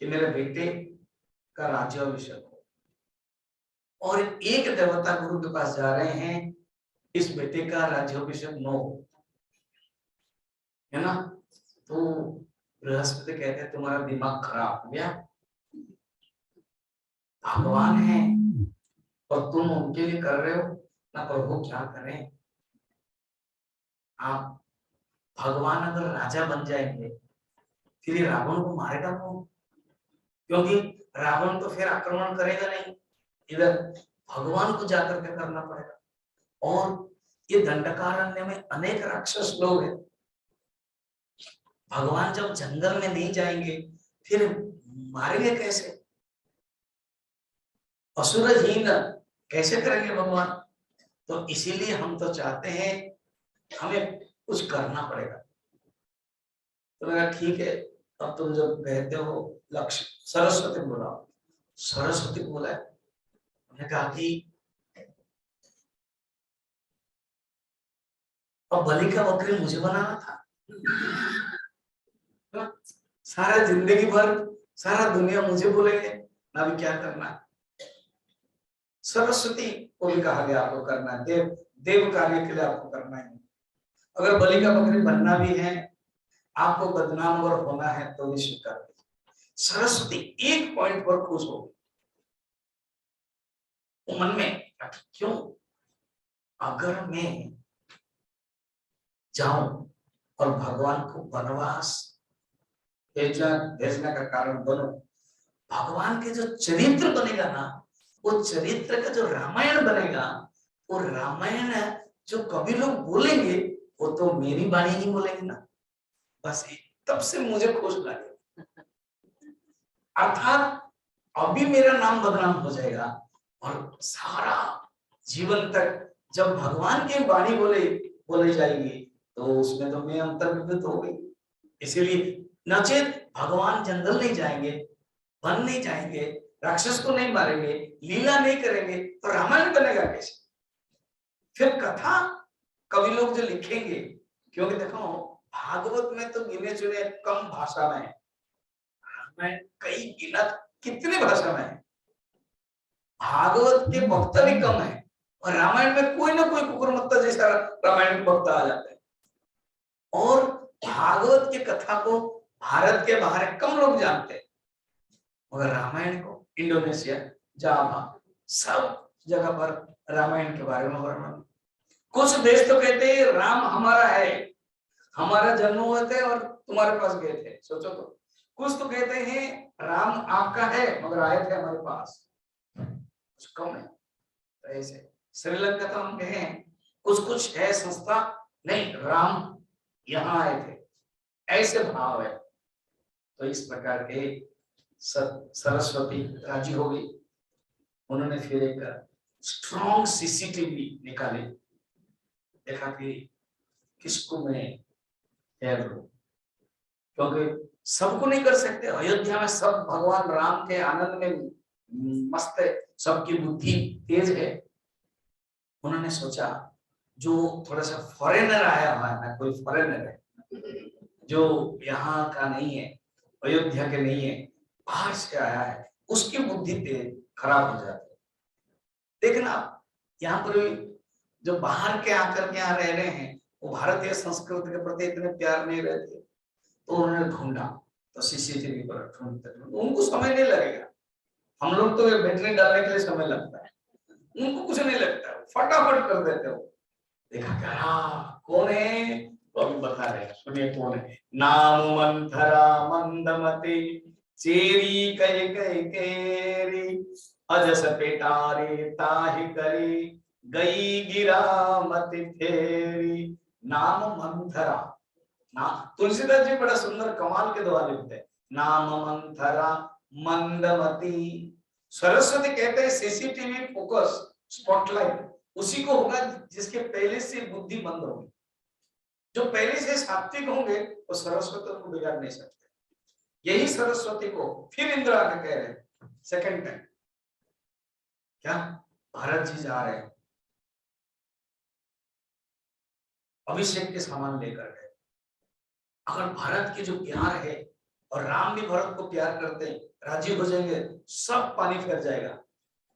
कि मेरे बेटे का राज्याभिषेक हो, और एक देवता गुरु के पास जा रहे हैं इस बेटे का राज्याभिषेक न हो, है ना। तो बृहस्पति कहते हैं तुम्हारा दिमाग खराब हो गया, भगवान है और तुम उनके लिए कर रहे हो ना, प्रभु क्या करें। आप भगवान अगर राजा बन जाएंगे फिर ये रावण को मारेगा कौन, क्योंकि रावण तो फिर आक्रमण करेगा नहीं, इधर भगवान को जाकर के करना पड़ेगा। और ये दंडकारण्य में अनेक राक्षस लोग हैं, भगवान जब जंगल में नहीं जाएंगे फिर मारेंगे कैसे, असुरहीन कैसे करेंगे भगवान। तो इसीलिए हम तो चाहते हैं हमें कुछ करना पड़ेगा। तो मैंने कहा ठीक है, अब तुम जब कहते हो लक्ष्य सरस्वती बोला, सरस्वती बोला है। मैंने कहा कि अब बलि का बकरी मुझे बनाना था, सारा जिंदगी भर सारा दुनिया मुझे बोलेंगे ना, भी क्या करना है। सरस्वती को भी कहा गया आपको करना है, देव देव कार्य के लिए आपको करना है। अगर बलि का बकरी बनना भी है, आपको बदनाम अगर होना है तो भी स्वीकार कीजिए। सरस्वती एक पॉइंट पर खुश हो गई, मन में क्यों, अगर मैं जाऊं और भगवान को वनवास भेजने का कारण बनो, भगवान के जो चरित्र बनेगा ना, वो चरित्र का जो रामायण बनेगा, वो रामायण जो कभी लोग बोलेंगे वो तो मेरी वाणी नहीं बोलेंगे ना। बस तब से मुझे खुश लगे, अर्थात अभी मेरा नाम बदनाम हो जाएगा, और सारा जीवन तक जब भगवान की वाणी बोले जाएगी तो उसमें तो मैं अंतर्गत हो गई। इसीलिए नचेत भगवान जंगल नहीं जाएंगे, वन नहीं जाएंगे, राक्षस को नहीं मारेंगे, लीला नहीं करेंगे तो रामायण बनेगा कैसे? फिर कथा कवि लोग जो लिखेंगे, क्योंकि देखो भागवत में तो गिने चुने कम भाषा में है, रामायण कई गिनत कितने भाषा में है, भागवत के वक्ता भी कम है और रामायण में कोई ना कोई कुकुरमुत्ता जैसा रामायण के वक्ता आ जाते हैं। और भागवत की कथा को भारत के बाहर कम लोग जानते हैं, मगर रामायण को इंडोनेशिया, जावा, सब जगह पर रामायण के बारे में वर्णन। कुछ देश तो कहते हैं राम हमारा है, हमारा जन्म हुए थे और तुम्हारे पास गए थे, सोचो तो। कुछ तो कहते हैं राम आपका है मगर आए थे हमारे पास, कुछ कम है। तो ऐसे श्रीलंका तो हम कहें कुछ कुछ है संस्था, नहीं राम यहाँ आए थे, ऐसे भाव है। तो इस प्रकार के सरस्वती राजी हो गई। उन्होंने फिर एक स्ट्रॉन्ग सीसीटीवी निकाले, देखा कि किसको मैं तैयार करूं, क्योंकि सबको नहीं कर सकते। अयोध्या में सब भगवान राम के आनंद में मस्त है, सबकी बुद्धि तेज है। उन्होंने सोचा जो थोड़ा सा फॉरेनर आया हुआ है ना, कोई फॉरेनर है जो यहाँ का नहीं है, अयोध्या के नहीं है, बाहर से आया है, उसकी बुद्धि तेज खराब हो जाती है। देखना यहाँ पर जो बाहर के आकर के यहाँ रह रहे हैं वो भारतीय संस्कृति के प्रति इतने प्यार नहीं रहते, तो उन्होंने ढूंढा, तो सीसीटीवी पर ढूंढते उनको समय नहीं लगेगा। हम लोग तो बैटरी डालने के लिए समय लगता है, उनको कुछ नहीं लगता, फटाफट कर देते हो। देखा क्या कौन है, तो अभी बता रहे हैं, सुनिए कौन है। नाम मंथरा मंदमती चेरी कई कई केरी अजस पेटारे ताहि करी गई गिरा मति फेरी। नाम मंथरा, ना तुलसीदास जी बड़ा सुंदर कमाल के दुआ लिखते हैं। नाम मंथरा मंदमती, सरस्वती कहते हैं सीसीटीवी फोकस स्पॉटलाइट उसी को होगा जिसके पहले से बुद्धि बंद होगी। जो पहले से सात्विक होंगे वो सरस्वती को बिगाड़ नहीं सकते। यही सरस्वती को फिर इंद्र आके कह रहे सेकंड टाइम, क्या भरत जी जा रहे हैं अभिषेक के सामान लेकर गए। अगर भरत के जो प्यार है और राम भी भरत को प्यार करते हैं, राजी हो जाएंगे, सब पानी फिर जाएगा।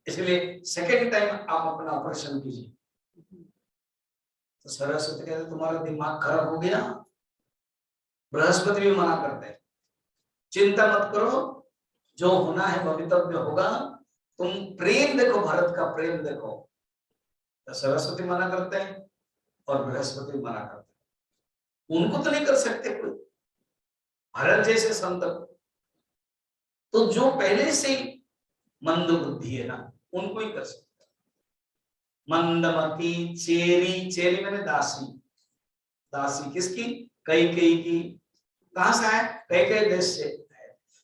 इसलिए सेकेंड टाइम आप अपना ऑपरेशन कीजिए। तो सरस्वती कहते तुम्हारा दिमाग खराब हो गया, बृहस्पति भी मना करते हैं, चिंता मत करो, जो होना है भवितव्य होगा, तुम प्रेम देखो, भारत का प्रेम देखो। तो सरस्वती मना करते हैं और बृहस्पति मना करते हैं, उनको तो नहीं कर सकते कोई, भरत जैसे संत। तो जो पहले से मंद बुद्धि है ना, उनको ही कर सकते। मंदमती चेरी, चेरी मैंने दासी, दासी किसकी, कई कई की। कहां से है, कई कई देश से।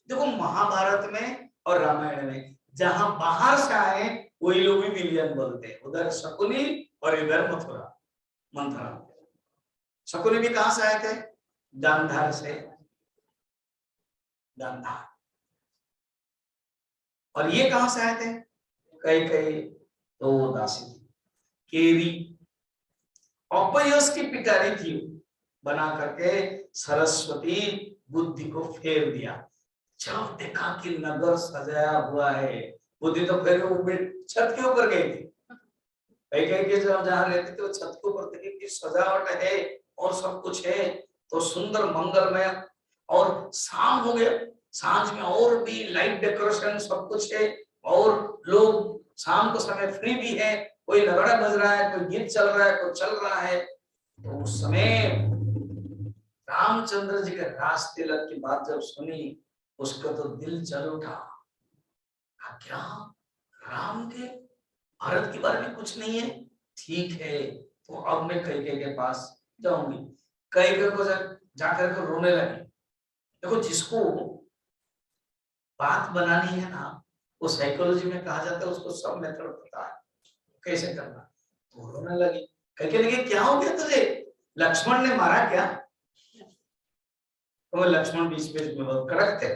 देखो महाभारत में और रामायण में जहां बाहर से आए वही लोग भी विलियन बोलते हैं, उधर शकुनी और इधर मथुरा मंथरा। शकुनी भी कहां से आए थे, गांधार से, गांधार। और ये कहां से आए थे, कई कई, तो वो दासी थी। केरी अपयश की पिटारी थी, बना करके सरस्वती बुद्धि को फेर दिया। जब देखा कि नगर सजाया हुआ है, बुद्धि तो फिर वो छत के ऊपर गई थी, कई कई के जहां रहते थे वो छत के ऊपर देखी कि सजावट है और सब कुछ है, तो सुंदर मंगलमय। और शाम हो गया, सांझ में और भी लाइट डेकोरेशन सब कुछ है, और लोग शाम को समय फ्री भी है, कोई नगाड़ा बज रहा है, कोई गीत चल रहा है, कोई चल रहा है। तो उस समय रामचंद्र जी के रास तिलक की बात जब सुनी, उसका तो दिल चल उठा। क्या राम के भारत के बारे में कुछ नहीं है, ठीक है, तो अब मैं कैकेयी के पास जाऊंगी। कैकेयी को जाकर के रोने लगी। देखो जिसको बात बनानी है ना, वो साइकोलॉजी में कहा जाता है, उसको सब मेथड पता है कैसे करना। तो रोने लगी, कहने लगी क्या हो गया तुझे, लक्ष्मण ने मारा क्या? तो लक्ष्मण बीच बीच में बहुत कड़क थे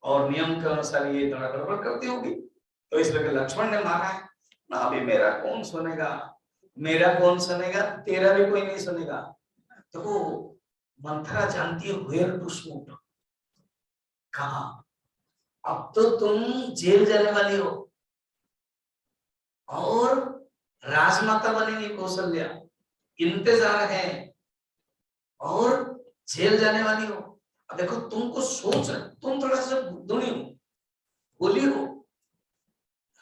और नियम के अनुसार ये थोड़ा गड़बड़ करती होगी, तो इसलिए लक्ष्मण ने मारा है ना। अभी मेरा कौन सुनेगा, मेरा कौन सुनेगा, तेरा भी कोई नहीं सुनेगा। तो वो मंथरा जानती है वेयर टू शूट, कहा अब तो तुम जेल जाने वाली हो और राजमाता बनेगी कौशल्या, इंतजार है और जेल जाने वाली हो। अब देखो तुमको सोच, तुम थोड़ा सा बुद्धुनी हो, बोली हो,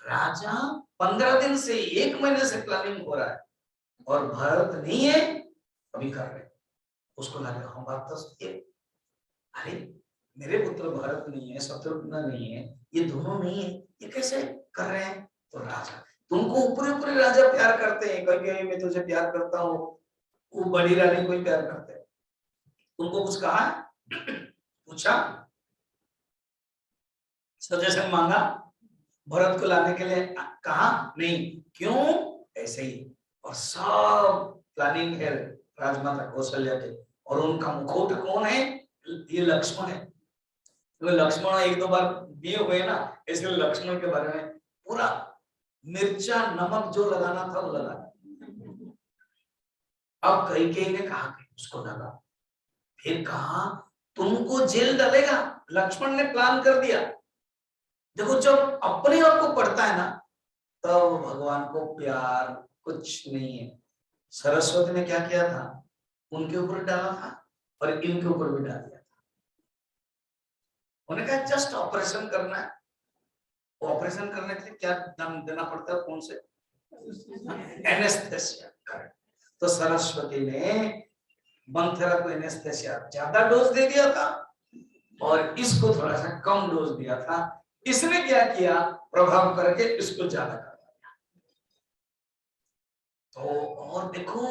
राजा 15 दिन से 1 महीने से प्लानिंग हो रहा है और भारत नहीं है अभी कर रहे। उसको लगे हाँ बात तो सही है, अरे मेरे पुत्र भरत नहीं है, शत्रुघ्न नहीं है, ये दोनों नहीं है, ये कैसे कर रहे हैं? तो राजा तुमको ऊपरी ऊपरी राजा प्यार करते हैं, कभी मैं तुझे प्यार करता हूँ, वो बड़ी रानी को प्यार करते हैं। तुमको कुछ कहा है? पूछा, सजेशन मांगा, भरत को लाने के लिए कहा नहीं, क्यों? ऐसे ही। और सब प्लानिंग है राजमाता कौशल्या के, और उनका मुखौटा कौन है? ये लक्ष्मण है। तो लक्ष्मण 1-2 बार दिए हुए ना, इसलिए लक्ष्मण के बारे में पूरा मिर्चा नमक जो लगाना था वो लगा। अब कैकेयी ने कहा कि उसको लगा, फिर कहा तुमको जेल डालेगा, लक्ष्मण ने प्लान कर दिया। देखो जब अपने आप को पढ़ता है ना, तब तो भगवान को प्यार कुछ नहीं है। सरस्वती ने क्या किया था, उनके ऊपर डाला था और इनके ऊपर भी डाल दिया था। उन्होंने कहा जस्ट ऑपरेशन करना है, ऑपरेशन करने के लिए क्या दाम देना पड़ता है, कौन से एनेस्थेसिया। तो सरस्वती ने मंथरा को एनेस्थेसिया ज्यादा डोज दे दिया था और इसको थोड़ा सा कम डोज दिया था। इसने क्या किया, प्रभाव करके इसको ज्यादा कर दिया। तो और देखो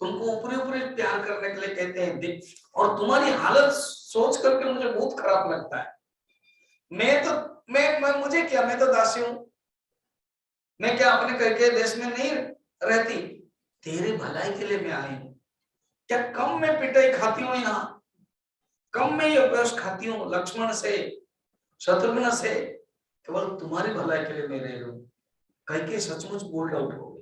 तुमको ऊपरी ऊपरी प्यार करने के लिए कहते हैं, और तुम्हारी हालत सोच करके मुझे बहुत खराब लगता है। मैं मुझे क्या, मैं तो दासी हूं, मैं क्या अपने करके देश में नहीं रहती? तेरे भलाई के लिए मैं आई हूं। क्या कम में पिटाई खाती हूँ यहाँ, कम में ये उपदेश खाती हूँ लक्ष्मण से, शत्रुघ्न से? केवल तुम्हारी भलाई के लिए मैं रह रही हूँ। कैकेयी सचमुच बोल्ड आउट हो गई,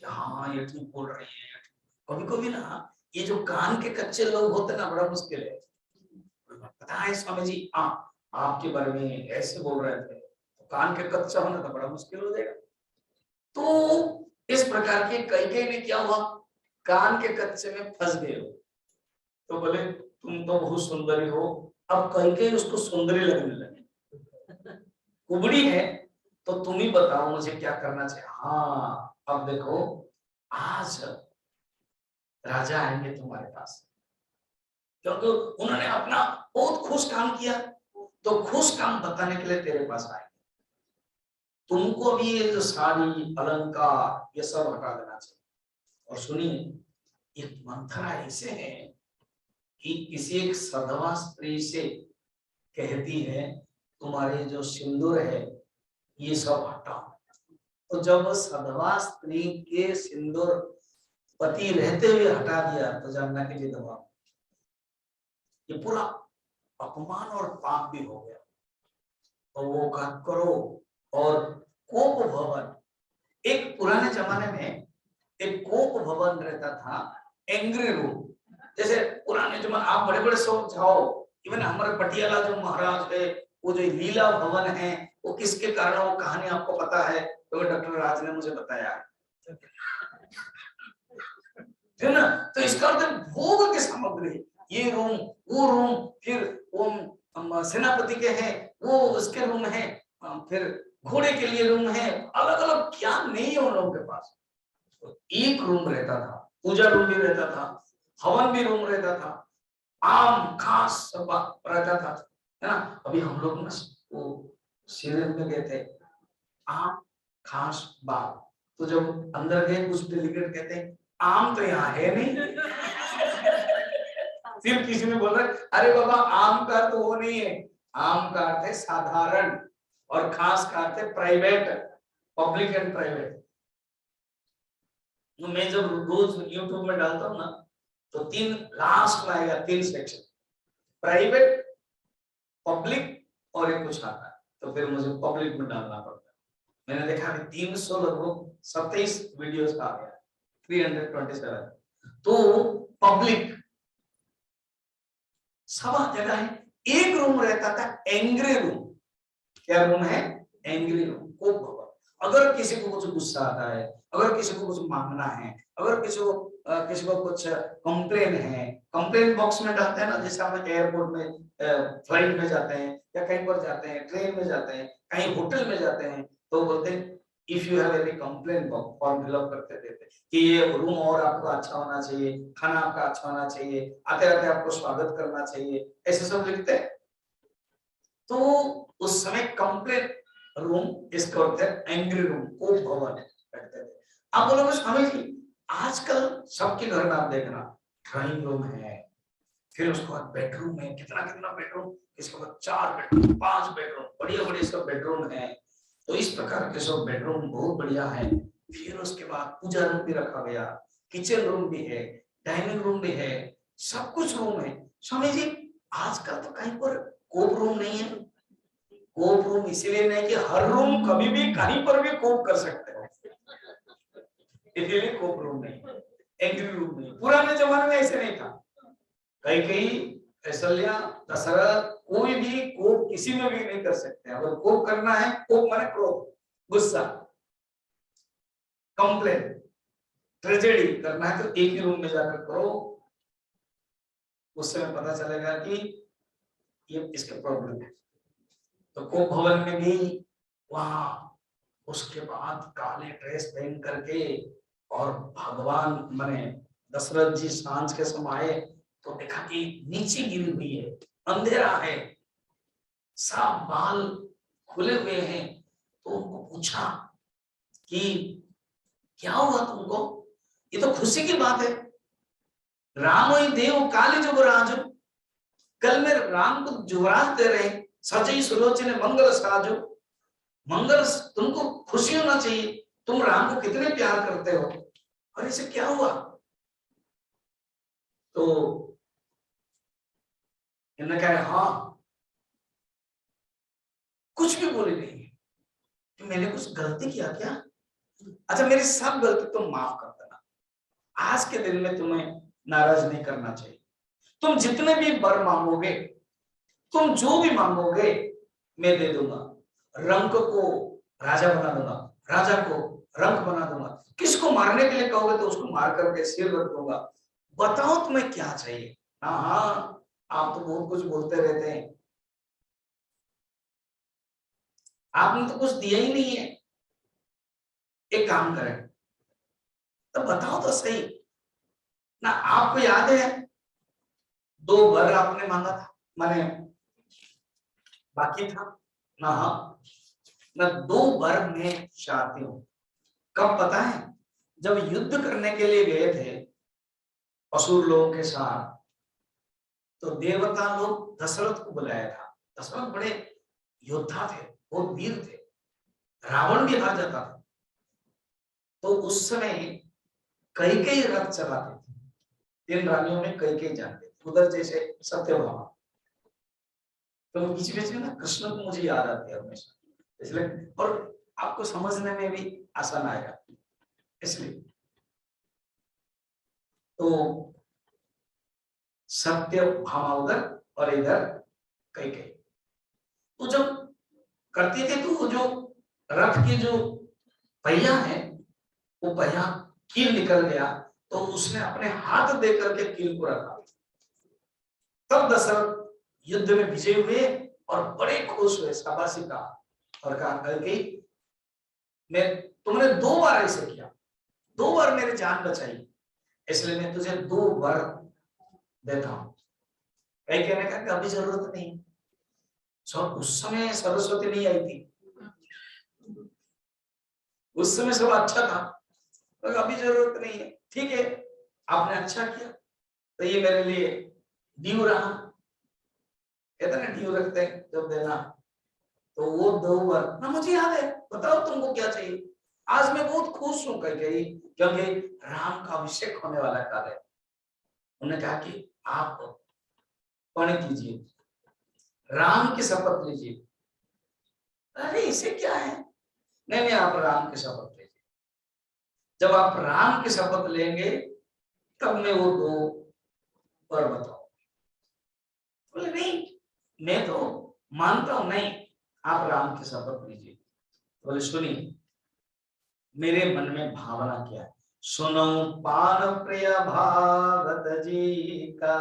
हाँ ये ठीक बोल रही है। कभी कभी ना ये जो कान के कच्चे लोग होते ना, बड़ा मुश्किल है। पता है स्वामी जी, हाँ आपके बारे में ऐसे बोल रहे थे, तो कान के कच्चा होना तो बड़ा मुश्किल हो जाएगा। तो इस प्रकार के कैकेयी ने क्या हुआ, कान के कच्चे में फंस गए हो। तो बोले तुम तो बहुत सुंदरी हो। अब कैकेयी उसको सुंदरी लगने लगे, कुबड़ी है तो तुम ही बताओ मुझे क्या करना चाहिए। हाँ अब देखो, आज राजा आएंगे तुम्हारे पास, क्योंकि उन्होंने अपना बहुत खुश काम किया, तो खुश काम बताने के लिए तेरे पास आए। तुमको भी ये जो साड़ी अलंकार ये सब हटा देना चाहिए। और सुनिए, एक मंथरा ऐसे है कि किसी एक सधवा स्त्री से कहती है तुम्हारे जो सिंदूर है ये सब हटाओ। तो जब सधवा स्त्री के सिंदूर पति रहते हुए हटा दिया, तो जानना कि विधवा, ये पूरा अपमान और पाप भी हो गया। तो वो काम करो। और कोप भवन, एक पुराने जमाने में एक कोप भवन रहता था, एंग्री रूम। जैसे पुराने जमाने आप बड़े बड़े शो जाओ, इवन हमारे पटियाला जो महाराज है, वो जो लीला भवन है, वो किसके कारण, वो कहानी आपको पता है, तो डॉक्टर राज ने मुझे बताया है ना। तो इसका अर्थ भोग की सामग्री, ये रूम वो रूम, फिर वो सेनापति के हैं वो उसके रूम है, फिर घोड़े के लिए रूम है, अलग अलग क्या नहीं है उन लोगों के पास। तो एक रूम रहता था, पूजा रूम भी रहता था, हवन भी रूम रहता था, आम खास सब रहता था, है ना। अभी हम लोग ना वो शिविर में गए थे, आम खास बाग, तो जब अंदर गए कुछ डेलीगेट कहते हैं आम तो यहाँ है नहीं। फिर किसी ने बोला अरे बाबा आम का तो वो नहीं है, आम का अर्थ है साधारण और खास का अर्थ है प्राइवेट, पब्लिक एंड प्राइवेट। मैं जब रोज यूट्यूब में डालता हूँ ना तो 3 लास्ट में आएगा, 3 सेक्शन, प्राइवेट, पब्लिक और एक कुछ आता है, तो फिर मुझे पब्लिक में डालना पड़ता है। मैंने देखा कि 300 लगभग 27 वीडियोस का आ गया, 327। तो पब्लिक सब जगह है। एक रूम रहता था एंग्री रूम। क्या रूम है? Angry room. को अगर किसी को कुछ गुस्सा आता है, अगर किसी को कुछ मांगना है, अगर किसी को कुछ कंप्लेन है, कंप्लेन बॉक्स में डालते हैं ना, जैसे हम एयरपोर्ट में, फ्लाइट में जाते हैं या कहीं पर जाते हैं, ट्रेन में जाते हैं, कहीं होटल में जाते हैं, तो बोलते हैं if you have any complain box, form fill up करते देते कि ये रूम और आपका अच्छा होना चाहिए, खाना आपका अच्छा होना चाहिए, आते आते आपको स्वागत करना चाहिए, ऐसे सब लिखते हैं। तो उस समय कंप्लेन रूम इसको होते हैं एंग्री रूम, को भवन कहते थे। आप बोलोगे स्वामी जी आजकल सबके घर में आप देखना ड्राइंग रूम है, फिर उसके बाद बेडरूम है, कितना कितना बेडरूम, इसके बाद 4 बेडरूम, 5 बेडरूम, बढ़िया बढ़िया सब बेडरूम है। तो इस प्रकार के सब बेडरूम बहुत बढ़िया है। फिर उसके बाद पूजा रूम भी रखा गया, किचन रूम भी है, डाइनिंग रूम भी है, सब कुछ रूम है। स्वामी जी आजकल तो कहीं पर कोप रूम नहीं है। कोप रूम इसीलिए नहीं कि हर रूम कभी भी कहीं पर भी कोप कर सकते हो, इसलिए कोप रूम नहीं, एंग्री रूम नहीं। पुराने जमाने में ऐसे नहीं था। कई कई ऐश्वर्या दशरथ कोई भी कोप किसी में भी नहीं कर सकते। अगर कोप करना है, कोप माने क्रोध, गुस्सा, कंप्लेन, ट्रेजेडी करना है तो एक ही रूम में जाकर करो। उस समय पता चलेगा कि ये इसके प्रॉब्लम है। तो कोप भवन में गई, वहां उसके बाद काले ड्रेस पहन करके और भगवान माने दशरथ जी सांझ के समय आए तो देखा कि नीचे गिरी हुई है, अंधेरा है, सब बाल खुले हुए हैं। तो उनको पूछा कि क्या हुआ तुमको? ये तो खुशी की बात है, राम ही देव काली जुगराज, कल में राम को जुगराज दे रहे, सजई सुलोचने मंगल साजो, मंगल, तुमको खुशी होना चाहिए, तुम राम को कितने प्यार करते हो, और इसे क्या हुआ? तो इन्होंने कहा हाँ, कुछ भी बोले नहीं कि मैंने कुछ गलती किया क्या? अच्छा मेरी सब गलती तुम माफ कर देना, आज के दिन में तुम्हें नाराज नहीं करना चाहिए। तुम जितने भी वर मांगोगे, तुम जो भी मांगोगे मैं दे दूंगा। रंक को राजा बना दूंगा, राजा को रंक बना दूंगा, किसको मारने के लिए कहोगे तो उसको मार करके सिर रख दूंगा। बताओ तुम्हें क्या चाहिए? हाँ आप तो बहुत कुछ बोलते रहते हैं, आपने तो कुछ दिया ही नहीं है। एक काम करें तो बताओ तो सही ना, आपको याद है 2 वर आपने मांगा था, माने बाकी था ना? हाँ, मैं 2 वर में चाहती हूँ। कब पता है? जब युद्ध करने के लिए गए थे असुर लोगों के साथ, तो देवता लोग दशरथ को बुलाया था। दशरथ बड़े योद्धा थे, बहुत वीर थे, रावण भी हार जाता था। तो उस समय कई कई रथ चलाते थे, 3 रानियों में कई कई जानते थे, उधर जैसे सत्यभामा। तो बीच बीच में ना कृष्ण को मुझे याद आती है हमेशा, इसलिए, और आपको समझने में भी आसान आएगा इसलिए। तो सत्यभामा उधर और इधर कई कई। तो जब करते थे तो वो जो रथ के जो पहिया है, वो पहिया कील निकल गया, तो उसने अपने हाथ दे करके कील को रखा। तब दशरथ युद्ध में विजय हुए और बड़े खुश हुए, शाबाशी का, और कहा करके मैं, तुमने 2 बार ऐसे किया, 2 बार मेरी जान बचाई, इसलिए मैं तुझे 2 बार देता हूं। कई कहने का अभी जरूरत नहीं, सब उस समय सरस्वती नहीं आई थी, उस समय सब अच्छा था, तो अभी जरूरत नहीं है। ठीक है, आपने अच्छा किया, तो ये मेरे लिए ड्यू रहा। कहते ना ड्यू रखते हैं जब देना, तो वो 2 वर ना मुझे याद है, बताओ तुमको क्या चाहिए। आज मैं बहुत खुश हूं कह गई, क्योंकि राम का अभिषेक होने वाला काल है। उन्होंने कहा कि आप पढ़ कीजिए, राम की शपथ लीजिए। अरे इसे क्या है, नहीं नहीं आप राम की शपथ लीजिए। जब आप राम की शपथ लेंगे तब मैं वो 2 वर बताऊं। बोले नहीं मैं तो मानता हूं, नहीं आप राम की शपथ लीजिए। बोले सुनिए मेरे मन में भावना क्या है, सुनो पान प्रिय भागत जी का।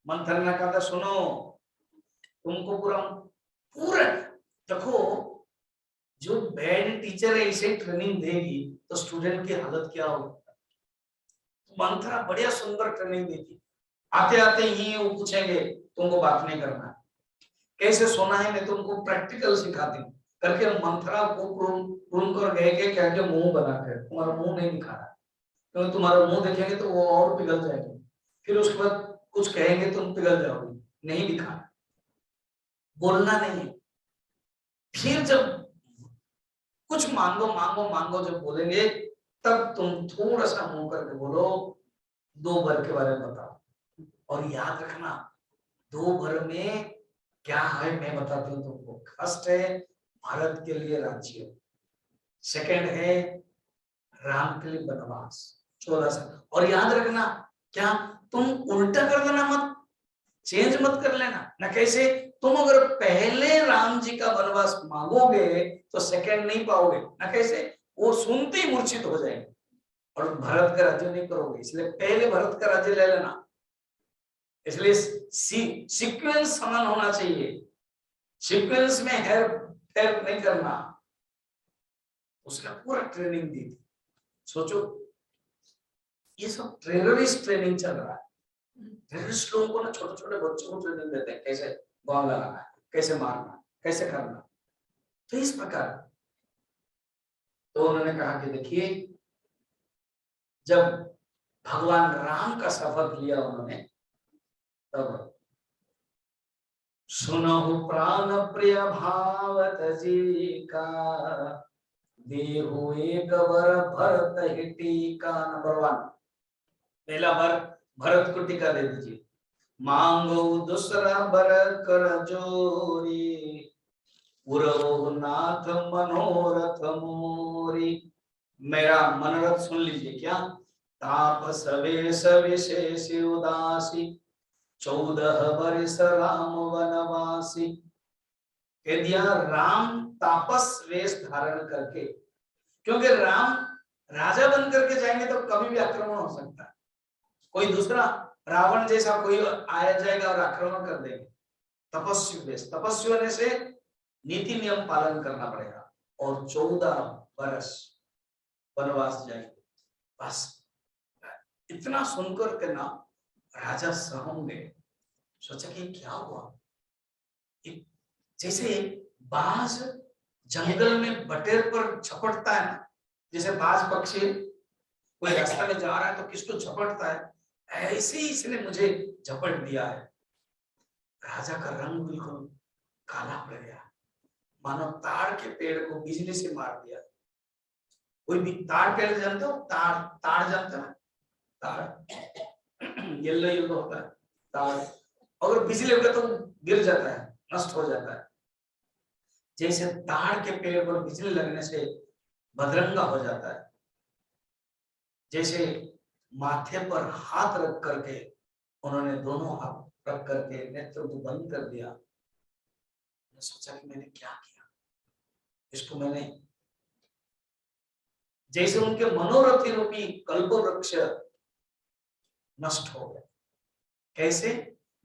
मंथन ने कहा था सुनो, तुमको पूरा पूरा देखो, जो बैड टीचर है इसे ट्रेनिंग देगी तो स्टूडेंट की हालत क्या होगी। मंथरा बढ़िया सुंदर ट्रेनिंग देगी, आते आते ही वो पूछेंगे तुमको बात नहीं करना है, कैसे सोना है मैं तुमको प्रैक्टिकल सिखाती हूँ करके मंथरा को प्रूव कर गए कि क्या क्या मुंह बना कर तुम्हारा मुंह नहीं दिखाना, क्योंकि तुम्हारा मुंह देखेंगे तो वो और पिघल जाएगी, फिर उसके बाद कुछ कहेंगे तुम पिघल जाओगे, नहीं दिखाना, बोलना नहीं। फिर जब कुछ मांगो मांगो मांगो जब बोलेंगे तब तुम थोड़ा सा मुंह करके बोलो 2 वर के बारे में बताओ। और याद रखना 2 वर में क्या है मैं बताती हूँ तुमको। फर्स्ट है भारत के लिए राज्य, सेकंड है राम के लिए वनवास 14 साल। और याद रखना क्या तुम उल्टा कर देना मत, चेंज मत कर लेना ना। कैसे, तुम अगर पहले राम जी का वनवास मांगोगे तो सेकंड नहीं पाओगे ना। कैसे, वो सुनते ही मूर्छित हो जाएंगे और भरत का राज्य नहीं करोगे, इसलिए पहले भरत का राज्य ले लेना। इसलिए सीक्वेंस समान होना चाहिए, सीक्वेंस में हेल्प नहीं करना। उसने पूरा ट्रेनिंग दी थी। सोचो ये सब टेररिस्ट ट्रेनिंग चल रहा है। टेररिस्ट लोगों को ना छोटे छोटे बच्चों को ट्रेनिंग देते हैं, कैसे बॉम्ब लगाना है, कैसे मारना, कैसे करना। तो इस प्रकार तो उन्होंने कहा कि देखिए जब भगवान राम का शपथ लिया उन्होंने तब सुनो प्राण प्रिय भावत जी का, देहु एक वर भरत ही टीका। नंबर 1 पहला वर भरत को टीका दे दीजिए। मांगो दूसरा वर कर जोरी, उरहो नाथ मनोरथ मोरी। मेरा मनोरथ सुन लीजिए क्या, तापस वेश विशेष उदासी, 14 वर्ष राम वनवासी। कह दिया राम तापस वेश धारण करके, क्योंकि राम राजा बन करके जाएंगे तो कभी भी आक्रमण हो सकता है, कोई दूसरा रावण जैसा कोई आया जाएगा और आक्रमण कर देंगे। तपस्वी वेश, तपस्वी होने से नीति नियम पालन करना पड़ेगा और 14 वर्ष वनवास जाएंगे। बस इतना सुनकर के ना राजा सहम गए, सोचा कि क्या हुआ। जैसे बाज जंगल में बटेर पर झपटता है ना, जैसे बाज पक्षी कोई रास्ता में जा रहा है तो किसको झपटता है, ऐसे ही इसने मुझे झपट दिया है। राजा का रंग बिल्कुल काला पड़ गया, मानो ताड़ के पेड़ को बिजली से मार दिया। कोई भी ताड़ पेड़ जानते हो, ताड़ ताड़ जानते हो, ताड़ येलो येलो होता है ताड़, अगर बिजली होगा तो गिर जाता है, नष्ट हो जाता है। जैसे ताड़ के पेड़ पर बिजली लगने से बदरंगा हो जाता है, जैसे माथे पर हाथ रख करके उन्होंने दोनों हाथ रख करके नेत्र को बंद कर दिया। मैंने सोचा कि मैंने क्या किया, इसको मैंने जैसे उनके मनोरथी रूपी कल्प वृक्ष नष्ट हो गया। कैसे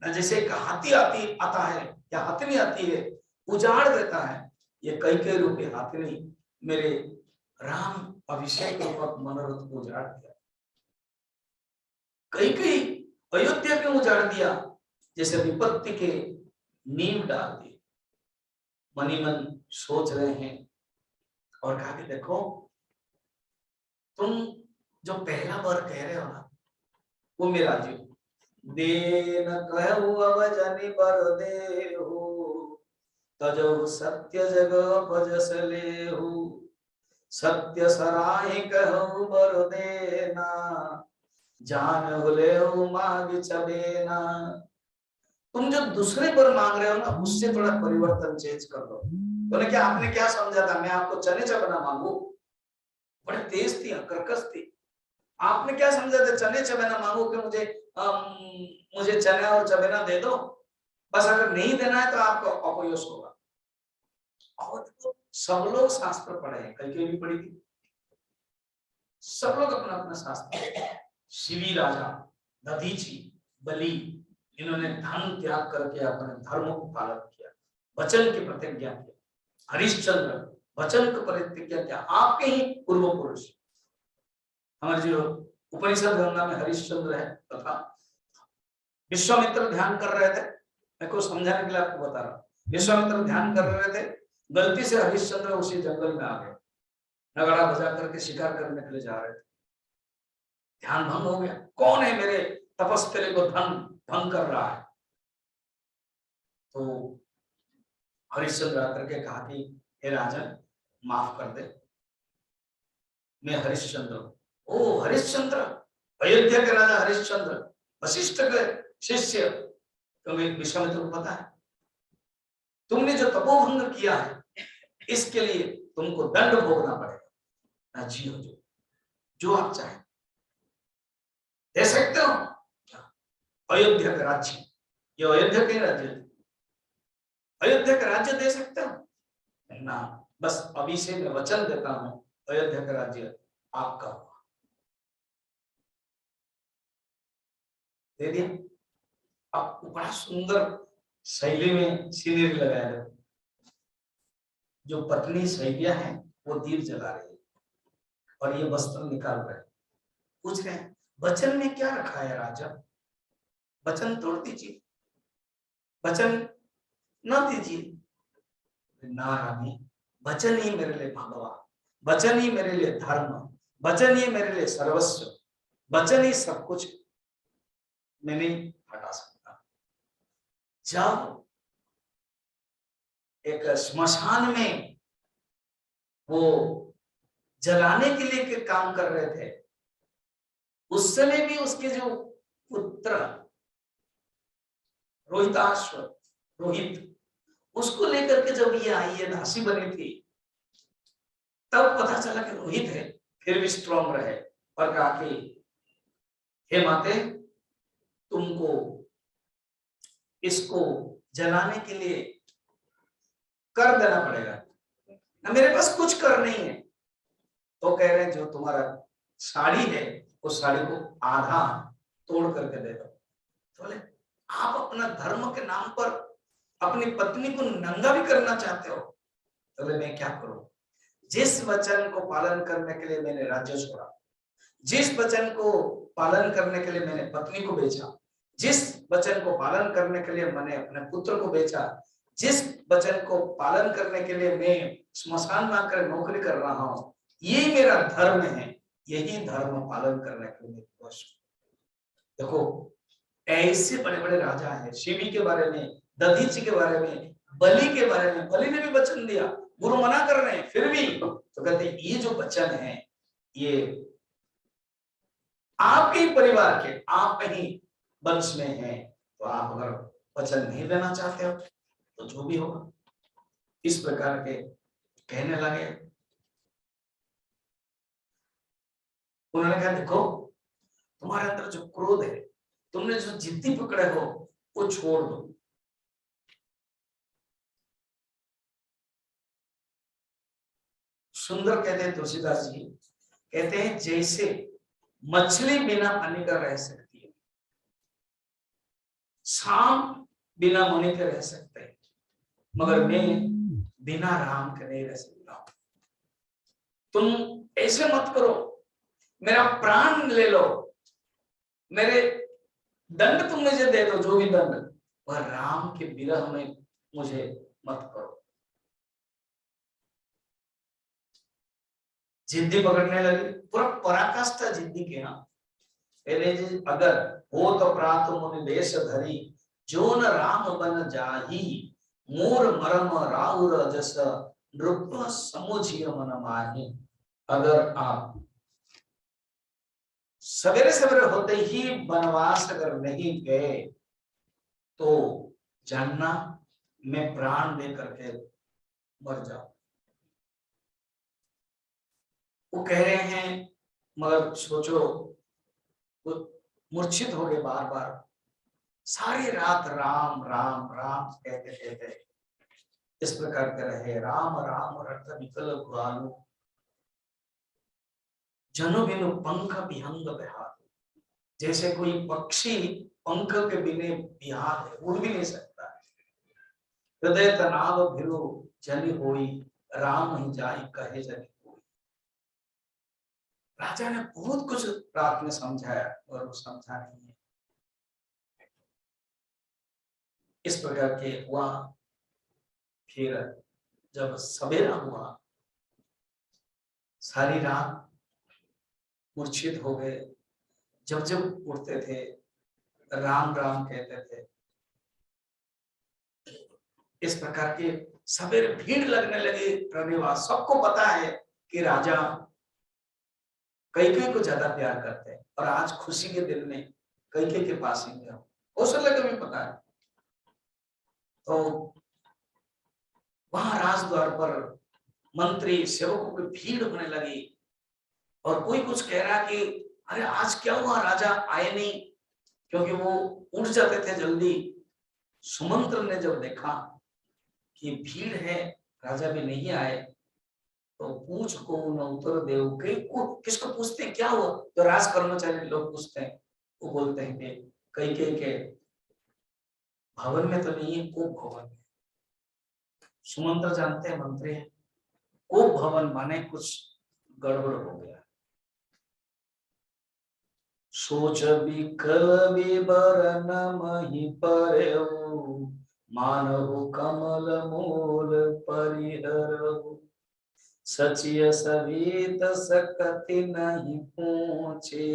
ना, जैसे एक हाथी आता है या हथनी आती है उजाड़ देता है, ये कई रूपी हथनी मेरे राम अभिषेक रूपक मनोरथ को उजाड़ दिया। कई अयोध्या क्यों उजाड़ दिया, जैसे विपत्ति के नींव डाल दी। मनी मन सोच रहे हैं और कहा कि देखो तुम जो पहला वर कह रहे हो ना वो मैं राजी हूं, देन कहु अब जनि बर देहु, तजौ सत्य जग भजस लेहु, सत्य सराहि कहु बर देना, जान लेहु मांग चबेना। तुम जो दूसरे पर मांग रहे हो ना, उससे थोड़ा परिवर्तन चेंज कर दो। बोले क्या आपने क्या समझा था मैं आपको चने चबेना मांगू? बड़े तेज थी, कर्कश थी। आपने क्या समझा था चने चबेना मांगू कि मुझे चने और चबेना दे दो, बस अगर नहीं देना है तो आपको अपयश होगा। और तो सब लोग शास्त्र पढ़े हैं, कल की भी पढ़ी थी, सब लोग अपना अपना शास्त्र। शिवी राजा, दधीची, बलि, इन्होंने धन त्याग करके अपने धर्म को पालन किया, वचन की प्रतिज्ञा की। हरिश्चंद्र वचन की प्रतिज्ञा किया, आपके ही पूर्व पुरुष। हमारे जो उपनिषद गंगा में हरिश्चंद्र है तथा विश्वामित्र ध्यान कर रहे थे, मैं को समझाने के लिए आपको बता रहा हूँ। विश्वामित्र ध्यान कर रहे थे, गलती से हरिश्चंद्र उसी जंगल में आ गए, नगाड़ा बजा करके शिकार करने के लिए जा रहे थे, ध्यान भंग हो गया। कौन है मेरे तपस्या को भंग कर रहा है? तो हरिश्चंद्र आकर के कहा कि हे राजन माफ कर दे, मैं हरिश्चंद्र हूं। ओ हरिश्चंद्र, अयोध्या के राजा हरिश्चंद्र, वशिष्ठ के शिष्य। तुम्हें विश्वामित्र को पता है तुमने जो तपोभंग किया है, इसके लिए तुमको दंड भोगना पड़ेगा। ना जी हो, जो आप चाहे दे सकते हो। अयोध्या का राज्य, ये अयोध्या के राज्य, अयोध्या का राज्य दे सकते हो ना? बस अभी से मैं वचन देता हूं, अयोध्या का राज्य आपका होगा। दे दिया। अब बड़ा सुंदर शैली में सीढ़ी लगाया। जो पत्नी शैलिया है वो दीप जला रही है और ये वस्त्र निकाल रहे हैं। पूछ रहे हैं वचन में क्या रखा है राजा? वचन तोड़ दीजिए, वचन न दीजिए। ना रानी, वचन ही मेरे लिए भगवान, वचन ही मेरे लिए धर्म, वचन ही मेरे लिए सर्वस्व, वचन ही सब कुछ, मैं नहीं हटा सकता। जब एक श्मशान में वो जलाने के लिए काम कर रहे थे, उस समय भी उसके जो पुत्र रोहिताश्व, रोहित, उसको लेकर के जब ये आई, ये दासी बनी थी, तब पता चला कि रोहित है, फिर भी स्ट्रॉन्ग रहे और कहा कि हे माते, तुमको इसको जलाने के लिए कर देना पड़ेगा ना, मेरे पास कुछ कर नहीं है। तो कह रहे हैं जो तुम्हारा साड़ी है उस साड़ी को आधा तोड़ करके दे दो। तो बोले आप अपना धर्म के नाम पर अपनी पत्नी को नंगा भी करना चाहते हो? तो बोले मैं क्या करूं? जिस वचन को पालन करने के लिए मैंने राज्य छोड़ा, जिस वचन को पालन करने के लिए मैंने पत्नी को बेचा, जिस वचन को पालन करने के लिए मैंने अपने पुत्र को बेचा, जिस वचन को पालन करने के लिए मैं स्मशान में आकर नौकरी कर रहा हूं, ये मेरा धर्म है, यही धर्म पालन करने के लिए वश। देखो ऐसे बड़े बड़े राजा हैं, शिवी के बारे में, दधीची के बारे में, बलि के बारे में। बलि ने भी वचन दिया, गुरु मना कर रहे हैं फिर भी तो कहते हैं ये जो वचन है ये आपके ही परिवार के, आप ही वंश में है, तो आप अगर वचन नहीं देना चाहते हो तो जो भी होगा। इस प्रकार के कहने लगे। उन्होंने कहा देखो तुम्हारे अंदर जो क्रोध है, तुमने जो जिद्दी पकड़े हो वो छोड़ दो। सुंदर कहते हैं तुलसीदास जी, कहते हैं जैसे मछली बिना पानी का रह सकती है, सांप बिना मणि के रह सकते हैं, मगर मैं बिना राम के नहीं रह सकता। तुम ऐसे मत करो, मेरा प्राण ले लो, मेरे दंड तुम मुझे दे दो, जो भी दंड, वह राम के विरह में मुझे मत करो। जिद्दी पकड़ने लगी, पूरा पराकाष्ठा जिद्दी के यहाँ। अगर हो तो प्रात मुनि वेश धरी, जोन राम बन जाही, मोर मरम राउर जस, नृप समुझिय मन माही। अगर आप सवेरे सवेरे होते ही वनवास अगर नहीं गए तो जानना मैं प्राण दे करके मर जाऊं। वो कह रहे हैं, मगर सोचो वो मूर्छित हो गए, बार बार सारी रात राम राम राम कहते कहते इस प्रकार के रहे। राम राम रट विकल गुआलु, जनु बिनु पंख विहंग बिहार। जैसे कोई पक्षी पंख के बिना बिहार है, उड़ भी नहीं सकता। हृदय तनाव भिरो जनि होई, राम ही जाई कहे जनि कोई। राजा ने बहुत कुछ रात में समझाया और वो समझा नहीं है। इस प्रकार के हुआ। फिर जब सवेरा हुआ, सारी रात मूर्छित हो गए। जब जब उठते थे राम राम कहते थे। इस प्रकार के सवेरे भीड़ लगने लगी रविवार। सबको पता है कि राजा कैकेयी को ज्यादा प्यार करते हैं और आज खुशी के दिन में कैकेयी के पास ही गया। कौशल्य को भी पता है। तो वहां राजद्वार पर मंत्री सेवकों की भीड़ होने लगी और कोई कुछ कह रहा कि अरे आज क्या हुआ, राजा आए नहीं, क्योंकि वो उठ जाते थे जल्दी। सुमंत्र ने जब देखा कि भीड़ है, राजा भी नहीं आए, तो पूछ को न उत्तर देव, किसको पूछते हैं क्या हुआ? तो राज कर्मचारी लोग पूछते हैं। वो बोलते हैं कि कैकेयी के भवन में तो नहीं है, कोप भवन में। सुमंत्र जानते हैं मंत्री है, कोप भवन माने कुछ गड़बड़ हो गया। सोच विकल विवरण मही परऊ, मानव कमल मूल परिहरऊ। सचिय सवित सकति नहीं पूछे,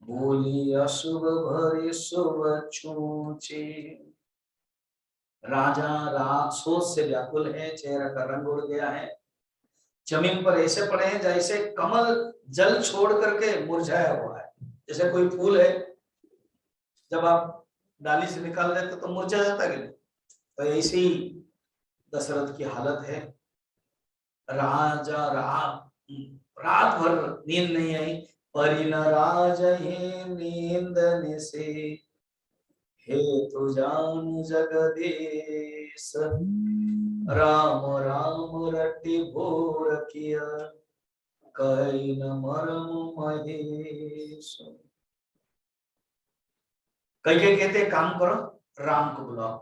बोली अशुभ भरे शुभ छूचे। राजा रात सोच से व्याकुल है, चेहरा का रंग उड़ गया है। जमीन पर ऐसे पड़े हैं जैसे कमल जल छोड़ करके मुरझाया हुआ है। जैसे कोई फूल है, जब आप डाली से निकाल देते तो मुरझा जाता है। तो ऐसी दशरथ की हालत है। राजा रात भर नींद नहीं आई। परिन राज नींद से, हे तु जानु जगदीश, राम राम रटि भोर किया, कई न मरम महेश। कैकेयी कहते काम करो, राम को बुलाओ।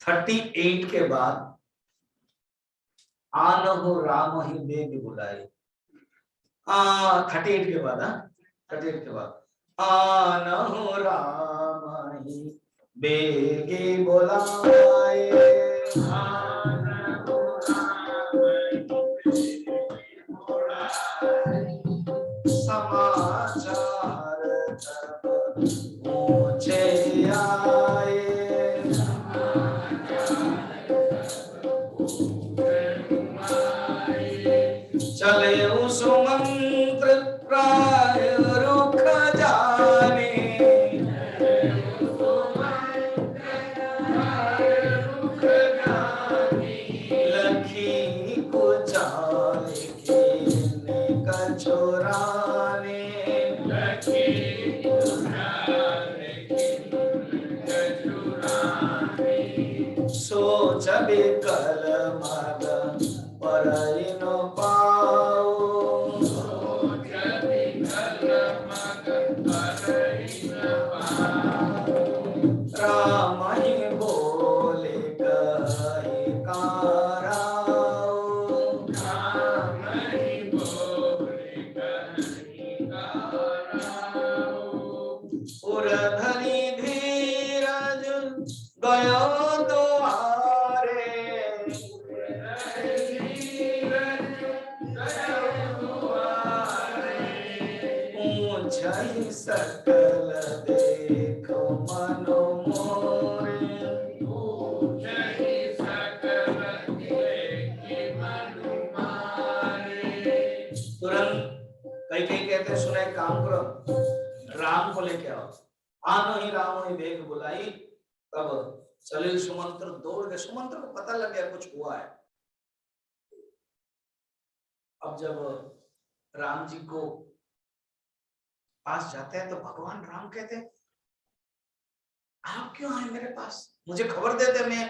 38 के बाद आनहु राम ही बेग बुलाई। 38 के बाद 38 के बाद आनहु राम ही बेगे बुलाए, समाचार तब पूछे आए। चले सुमंत्र प्राय रुख जाने, लखी को जाल के कछुराने, सोच विकल मग परइन पाओ, राम ही बोले कहि काराओ, उरधनि धीरज गयो द्वारे, पूछहि सकल देखो मनो मोरे, पूछहि सकल देखि मनु मारे। तुरंत कई कई कहते सुने काम करो, राम को लेके आओ। आनो ही राम ही वेग बुलाई, तब सलिल सुमंत्र दौड़ गए। सुमंत्र को पता लग गया कुछ हुआ है। अब जब राम जी को पास जाते हैं तो भगवान राम कहते हैं आप क्यों आए मेरे पास, मुझे खबर देते मैं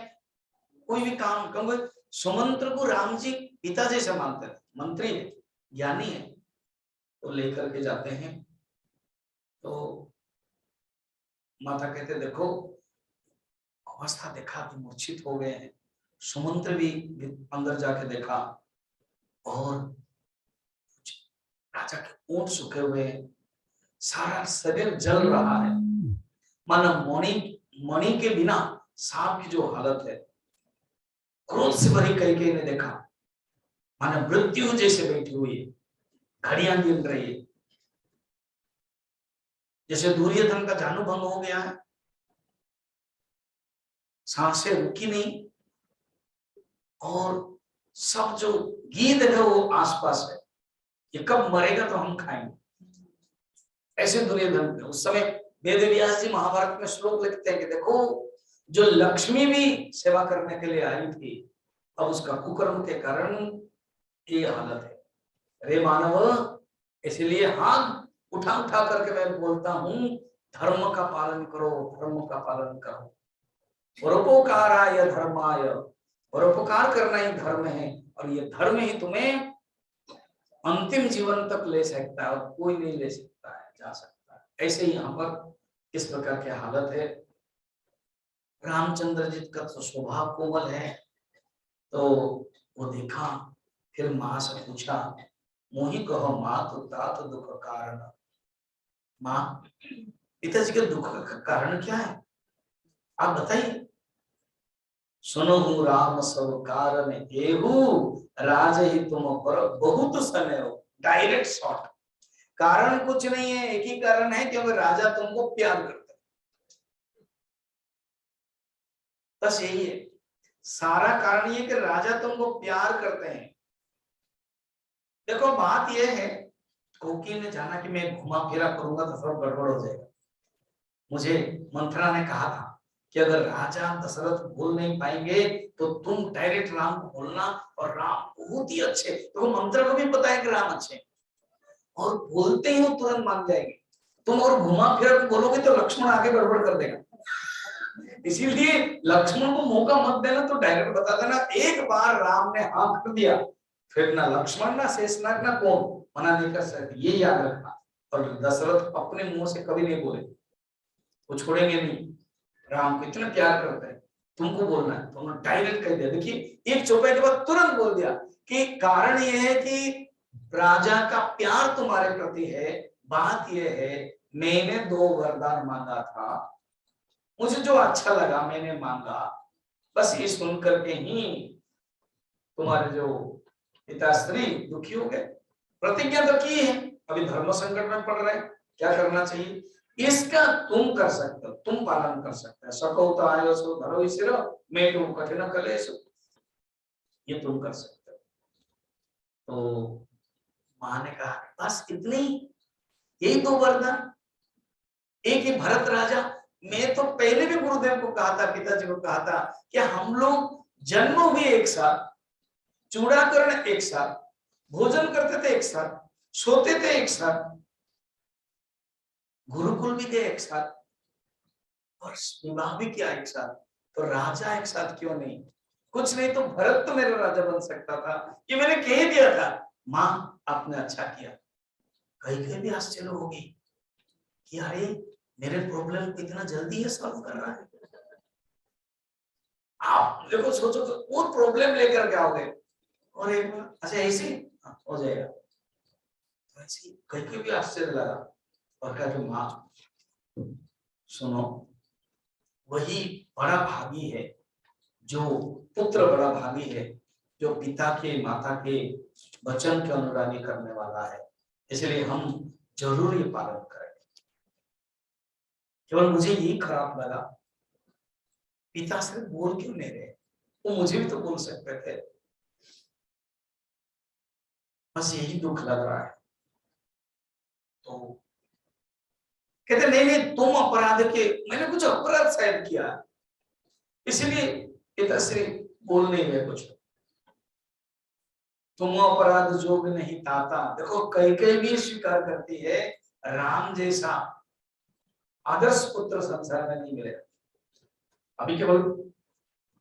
कोई भी काम कहूंगा। सुमंत्र को राम जी पिता जैसे मानते हैं, मंत्री है, ज्ञानी है, तो लेकर के जाते हैं। तो माता कहते देखो अवस्था देखा कि मूर्छित हो गए हैं। सुमंत्र भी अंदर जाके देखा और राजा के ऊंट सूखे हुए हैं, सारा शरीर जल रहा है, मानो मणि के बिना सांप की जो हालत है। क्रोध से भरी कई ने देखा, मानो मृत्यु जैसे बैठी हुई है, घड़ियां गिन रही है, जैसे दुर्योधन का जानुभंग हो गया है, सांसें रुकी नहीं, और सब जो गीत है वो आसपास है, ये कब मरेगा तो हम खाएंगे, ऐसे दुर्योधन। उस समय वेद व्यास जी महाभारत में श्लोक लिखते हैं कि देखो जो लक्ष्मी भी सेवा करने के लिए आई थी, अब उसका कुकर्म के कारण ये हालत है। अरे मानव, इसलिए हाथ उठा उठा करके मैं बोलता हूं धर्म का पालन करो, धर्म का पालन करो। परोपकाराय धर्माय, परोपकार करना ही धर्म है, और ये धर्म ही तुम्हें अंतिम जीवन तक ले सकता है, और कोई नहीं ले सकता है, जा सकता है। ऐसे ही यहाँ पर इस प्रकार की हालत है। रामचंद्र जी का तो स्वभाव कोमल है, तो वो देखा, फिर माँ से पूछा, मोहि कहो मात तात दुख कारण। माँ, पिताजी के दुख का कारण क्या है, आप बताइए। सुनो राम सब कारण एहू, राज ही तुम पर बहुत समय हो। डायरेक्ट शॉर्ट, कारण कुछ नहीं है, एक ही कारण है कि राजा तुमको प्यार करता है, बस यही है सारा कारण, ये कि राजा तुमको प्यार करते हैं। देखो बात यह है, कौकी ने जाना कि मैं घुमा फिरा करूंगा तो सब गड़बड़ हो जाएगा। मुझे मंथरा ने कहा था कि अगर राजा दशरथ बोल नहीं पाएंगे तो तुम डायरेक्ट राम को बोलना, और राम बहुत ही अच्छे, तो मंत्रा को भी पता है कि राम अच्छे, और बोलते ही वो तुरंत मान जाएंगे। तुम और घुमा फिरा बोलोगे तो लक्ष्मण आगे गड़बड़ कर देगा, इसीलिए लक्ष्मण को मौका मत देना, तो डायरेक्ट बता देना। एक बार राम ने हाँ कर दिया, फिर ना लक्ष्मण ना शेषनाग ना कौन मना नहीं कर सकते, ये याद रखना। और दशरथ अपने मुंह से कभी नहीं बोले, वो छोड़ेंगे नहीं, राम को इतना प्यार करते हैं, तुमको बोलना है, तो उन्होंने डायरेक्ट कह दिया। देखिए एक चौपाई के बाद तुरंत बोल दिया कि कारण यह है कि राजा का प्यार तुम्हारे प्रति है। बात यह है, मैंने 2 वरदान मांगा था, मुझे जो अच्छा लगा मैंने मांगा, बस ये सुन करके ही तुम्हारे जो पिताश्री दुखी हो गए। प्रतिज्ञा तो की है, अभी धर्म संकट में पड़ रहे हैं, क्या करना चाहिए, इसका तुम कर सकते हो, तुम पालन कर सकते हो। सकौत आयो सो धरो सिर, मेटो कठिन कलेश, ये तुम कर सकते हो। तो मां ने कहा बस इतनी, यही 2 वरदान। एक ही भरत राजा, मैं तो पहले भी गुरुदेव को कहा था, पिताजी को कहा था कि हम लोग जन्म हुए एक साथ, चूड़ाकरण एक साथ, भोजन करते थे एक साथ, सोते थे एक साथ, गुरुकुल भी गए एक साथ, और विवाह भी किया एक साथ, तो राजा एक साथ क्यों नहीं। कुछ नहीं तो भरत तो मेरा राजा बन सकता था, ये मैंने कह दिया था। मां आपने अच्छा किया। कहीं भी आश्चर्य होगी कि अरे मेरे प्रॉब्लम इतना जल्दी है सॉल्व कर रहा है। आप देखो सोचो तो वो प्रॉब्लम लेकर के आओगे, और एक बार अच्छा ऐसे हो जाएगा, ऐसे कहीं भी आश्चर्य लगा। और कहा कि मां सुनो, वही बड़ा भागी है जो पुत्र, बड़ा भागी है जो पिता के माता के वचन के अनुरागी करने वाला है, इसलिए हम जरूर ये पालन करें। केवल मुझे यही खराब लगा, पिता सिर्फ बोल क्यों नहीं रहे, वो मुझे भी तो बोल सकते थे। बस यही दुख लग रहा है। तो कहते नहीं नहीं, तुम अपराध के, मैंने कुछ अपराध शायद किया इसलिए पिताश्री बोल नहीं रहे कुछ। तुम अपराध जोग नहीं ताता। देखो कई कई भी स्वीकार करती है, राम जैसा आदर्श पुत्र संसार में नहीं मिलेगा। अभी केवल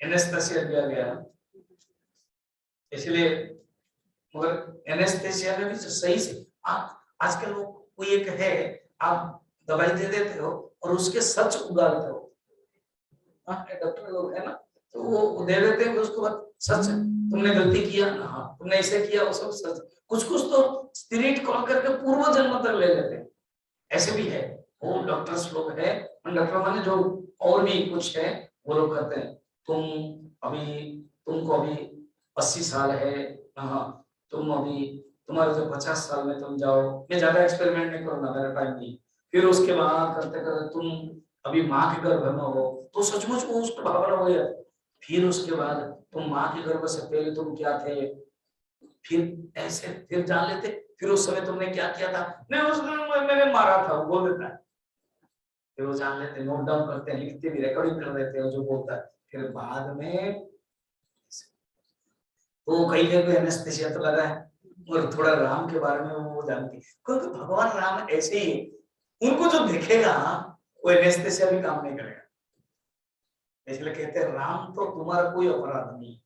एनेस्थेसिया दिया गया, इसलिए, मगर एनेस्थेसिया में भी सही से आप आजकल वो कोई एक है, आप दवाई दे देते हो और उसके सच उगाड़ते हो। डॉक्टर लोग है ना, तो वो दे देते हैं, उसके बाद सच तुमने गलती किया, हाँ तुमने ऐसे किया, वो सब सच। कुछ कुछ तो स्पिरिट कॉल करके पूर्व जन्म तक ले लेते हैं, ऐसे भी है। वो डॉक्टर्स लोग है, डॉक्टर माने जो और भी कुछ है, वो लोग कहते हैं तुमको अभी 80 साल है, हाँ तुम अभी, तुम्हारे जो 50 साल में तुम जाओ, मैं ज्यादा एक्सपेरिमेंट नहीं करूंगा, मेरा टाइम नहीं। फिर उसके बाद करते करते तुम अभी माँ के गर्भ में हो, तो सचमुच वो उसको भावना हो गया। फिर उसके बाद तुम माँ के गर्भ से पहले तुम क्या थे, फिर ऐसे फिर जान लेते, फिर उस समय तुमने क्या किया था, नहीं उस समय मैंने मारा था, वो बोल देता है। फिर वो जान लेते, नोट डाउन करते हैं, लिखते भी, रिकॉर्डिंग कर देते हैं जो बोलता है। फिर बाद में तो कहीं कहीं एनेस्थेसिया तो लगा है, और थोड़ा राम के बारे में वो जानती, क्योंकि भगवान राम ऐसे ही, उनको जो देखेगा वो एनेस्थेसिया भी काम नहीं करेगा। इसलिए कहते हैं राम तो तुम्हारा कोई अपराध नहीं,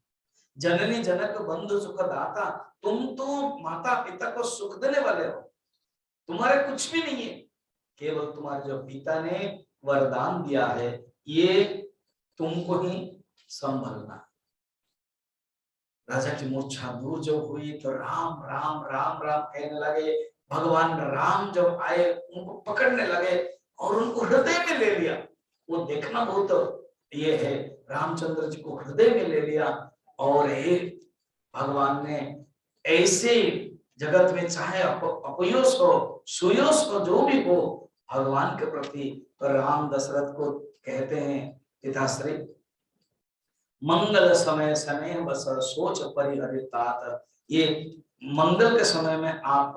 जननी जनक बंधु सुख दाता, तुम तो माता पिता को सुख देने वाले हो, तुम्हारे कुछ भी नहीं है, केवल तुम्हारे जो पिता ने वरदान दिया है, ये तुमको ही संभलना। राजा की मूर्छा दूर जब हुई तो राम राम राम राम कहने लगे। भगवान राम जब आए उनको पकड़ने लगे और उनको हृदय में ले लिया। वो देखना बहुत ये है, रामचंद्र जी को हृदय में ले लिया, और हे भगवान ने ऐसे जगत में चाहे अपयश हो सुयश हो जो भी हो, भगवान के प्रति राम दशरथ को कहते हैं पिताश्री, मंगल समय समय बस सोच परिहरितात। ये मंगल के समय में आप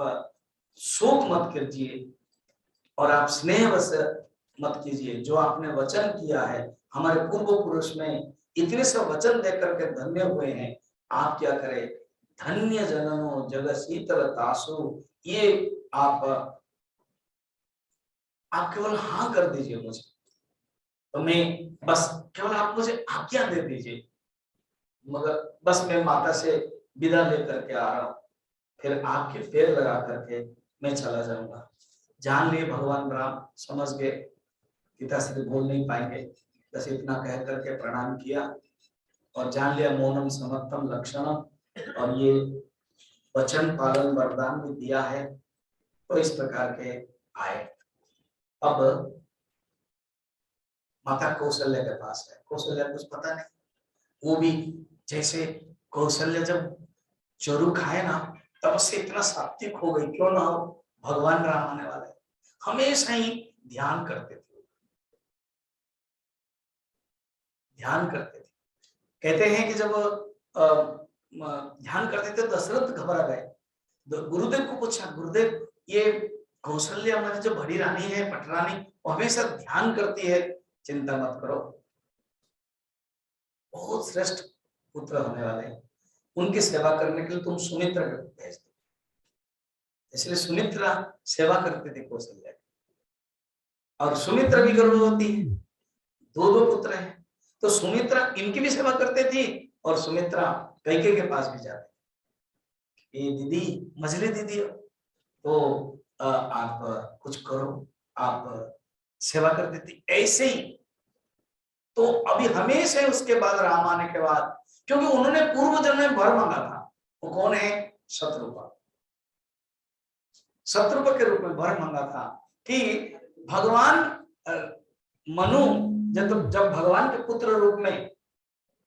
शोक मत कीजिए और आप स्नेह बस मत कीजिए। जो आपने वचन किया है, हमारे पूर्व पुरुष में इतने सब वचन देकर के धन्य हुए हैं, आप क्या करें, धन्य जननो जग शीतल तासु, ये आप केवल हाँ कर दीजिए मुझे, तो मैं बस केवल आप मुझे आज्ञा दे दीजिए, मगर बस मैं माता से विदा लेकर के आ रहा हूं, फिर आपके पैर लगा करके मैं चला जाऊंगा। जान लिए भगवान राम समझ गए, पिता से बोल नहीं पाएंगे, बस इतना कह करके प्रणाम किया और जान लिया मौनम समर्थम लक्षणम, और ये वचन पालन वरदान भी दिया है। तो इस प्रकार के आए। अब माता कौशल्य के पास है, कौशल्य कुछ पता नहीं, वो भी जैसे कौशल्य जब चोरू खाए ना, तब से इतना सात्विक हो गई, क्यों ना हो, भगवान राम आने वाले, हमेशा ही ध्यान करते थे, ध्यान करते थे। कहते हैं कि जब ध्यान करते थे दशरथ घबरा गए, गुरुदेव को पूछा, गुरुदेव ये कौशल्य हमारी जो बड़ी रानी है पटरानी, वो हमेशा ध्यान करती है, चिंता मत करो, बहुत श्रेष्ठ पुत्र होने वाले हैं, उनकी सेवा करने के लिए तुम सुमित्रा को भेज दो। इसलिए सुमित्रा सेवा करते थे कौशल्य, और सुमित्रा भी गर्भवती है, दो दो पुत्र हैं, तो सुमित्रा इनकी भी सेवा करते थी, और सुमित्रा कैकेयी के पास भी जाते, ये दीदी मझली दीदी तो आप कुछ करो, आप सेवा कर देती ऐसे ही। तो अभी हमेशा उसके बाद राम आने के बाद, क्योंकि उन्होंने पूर्व जन्म में वर मांगा था, वो कौन है, शत्रुपा, शत्रुपा के रूप में वर मांगा था कि भगवान मनु जब भगवान के पुत्र रूप में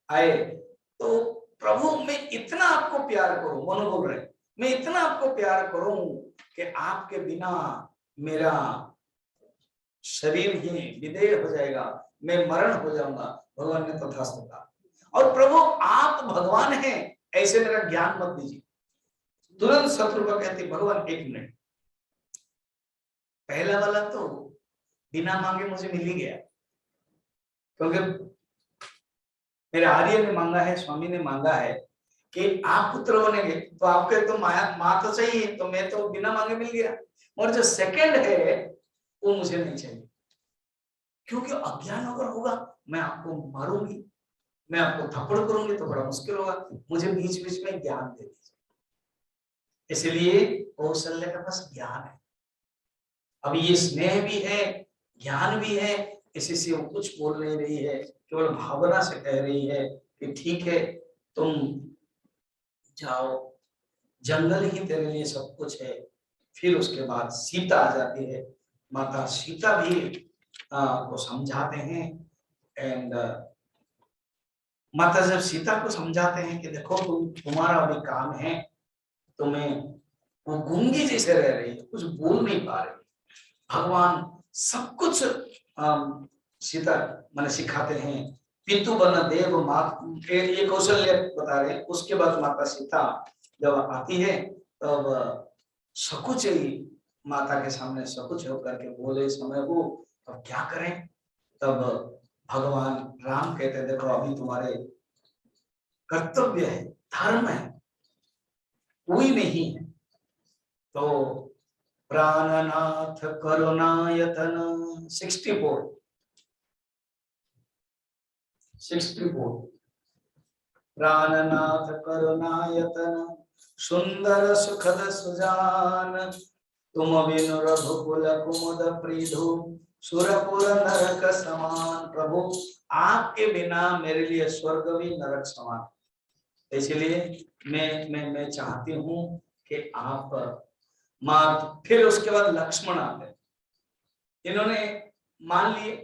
आए, तो प्रभु मैं इतना आपको प्यार करूं, मनु बोल रहे, मैं इतना आपको प्यार करूं कि आपके बिना मेरा शरीर ही विदेह हो जाएगा, मैं मरण हो जाऊंगा। भगवान ने तथास्तु कहा। और प्रभु आप भगवान हैं, ऐसे मेरा ज्ञान मत दीजिए। तुरंत शत्रुपा कहती भगवान एक मिनट, पहला वाला तो बिना मांगे मुझे मिल ही गया, क्योंकि मेरे आर्य ने मांगा है, स्वामी ने मांगा है कि आप पुत्र बनेंगे, तो आपके तो माँ तो चाहिए, तो मैं तो बिना मांगे मिल गया। और जो सेकंड है वो मुझे नहीं चाहिए, क्योंकि अज्ञान अगर होगा मैं आपको मारूंगी, मैं आपको थप्पड़ करूंगी तो बड़ा मुश्किल होगा, मुझे बीच बीच में ज्ञान दे दीजिए। इसलिए कौशल्य का पास ज्ञान है, अब ये स्नेह भी है, ज्ञान भी है, इसी से वो कुछ बोल नहीं रही है, केवल भावना से कह रही है कि ठीक है तुम जाओ, जंगल ही तेरे लिए सब कुछ है। फिर उसके बाद सीता आ जाती है, माता सीता भी को समझाते हैं। एंड माता जब सीता को समझाते हैं कि देखो तुम्हारा अभी काम है, तुम्हें, वो गूंगी जैसे रह रही है, कुछ बोल नहीं पा रही, भगवान सब कुछ सीता मैंने सिखाते हैं। पितु बन देव मात, ये कौशल्य बता रहे हैं। उसके बाद माता सीता जब आती है तब सकुच ही माता के सामने सकुच होकर के बोले समय को, अब क्या करें। तब भगवान राम कहते हैं देखो अभी तुम्हारे कर्तव्य है, धर्म है, कोई नहीं है। तो प्राणनाथ करुणायतन 64 प्राणनाथ करुणायतन सुंदर सुखद सुजान, तुम बिनु रघुकुल कुमुद प्रीधु सुरपुर नरक समान। प्रभु आपके बिना मेरे लिए स्वर्ग भी नरक समान, इसलिए मैं चाहती हूँ कि आप माँ। फिर उसके बाद लक्ष्मण आते, इन्होंने मान लिए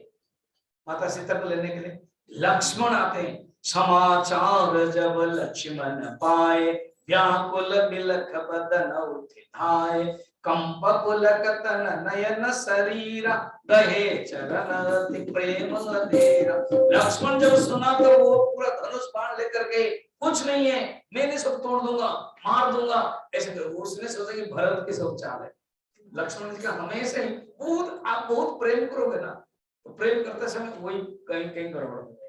माता सीता को लेने के लिए। लक्ष्मण आते हैं, समाचार जब लक्ष्मण पाए, व्याकुल बिलख बदन उठाए, कंप पुलक तन नयन शरीरा, दहे चरण अति प्रेम अधीरा। लक्ष्मण जब सुना तो वो पूरा धनुष बाण लेकर के, कुछ नहीं है, मैंने सब तोड़ दूंगा, मार दूंगा, ऐसे कर। उसने सोचा कि भरत की सब चाल है। लक्ष्मण जी का हमेशा ही बहुत, आप बहुत प्रेम करोगे ना, तो प्रेम करते समय वही कहीं कहीं गड़बड़ हो जाएगा।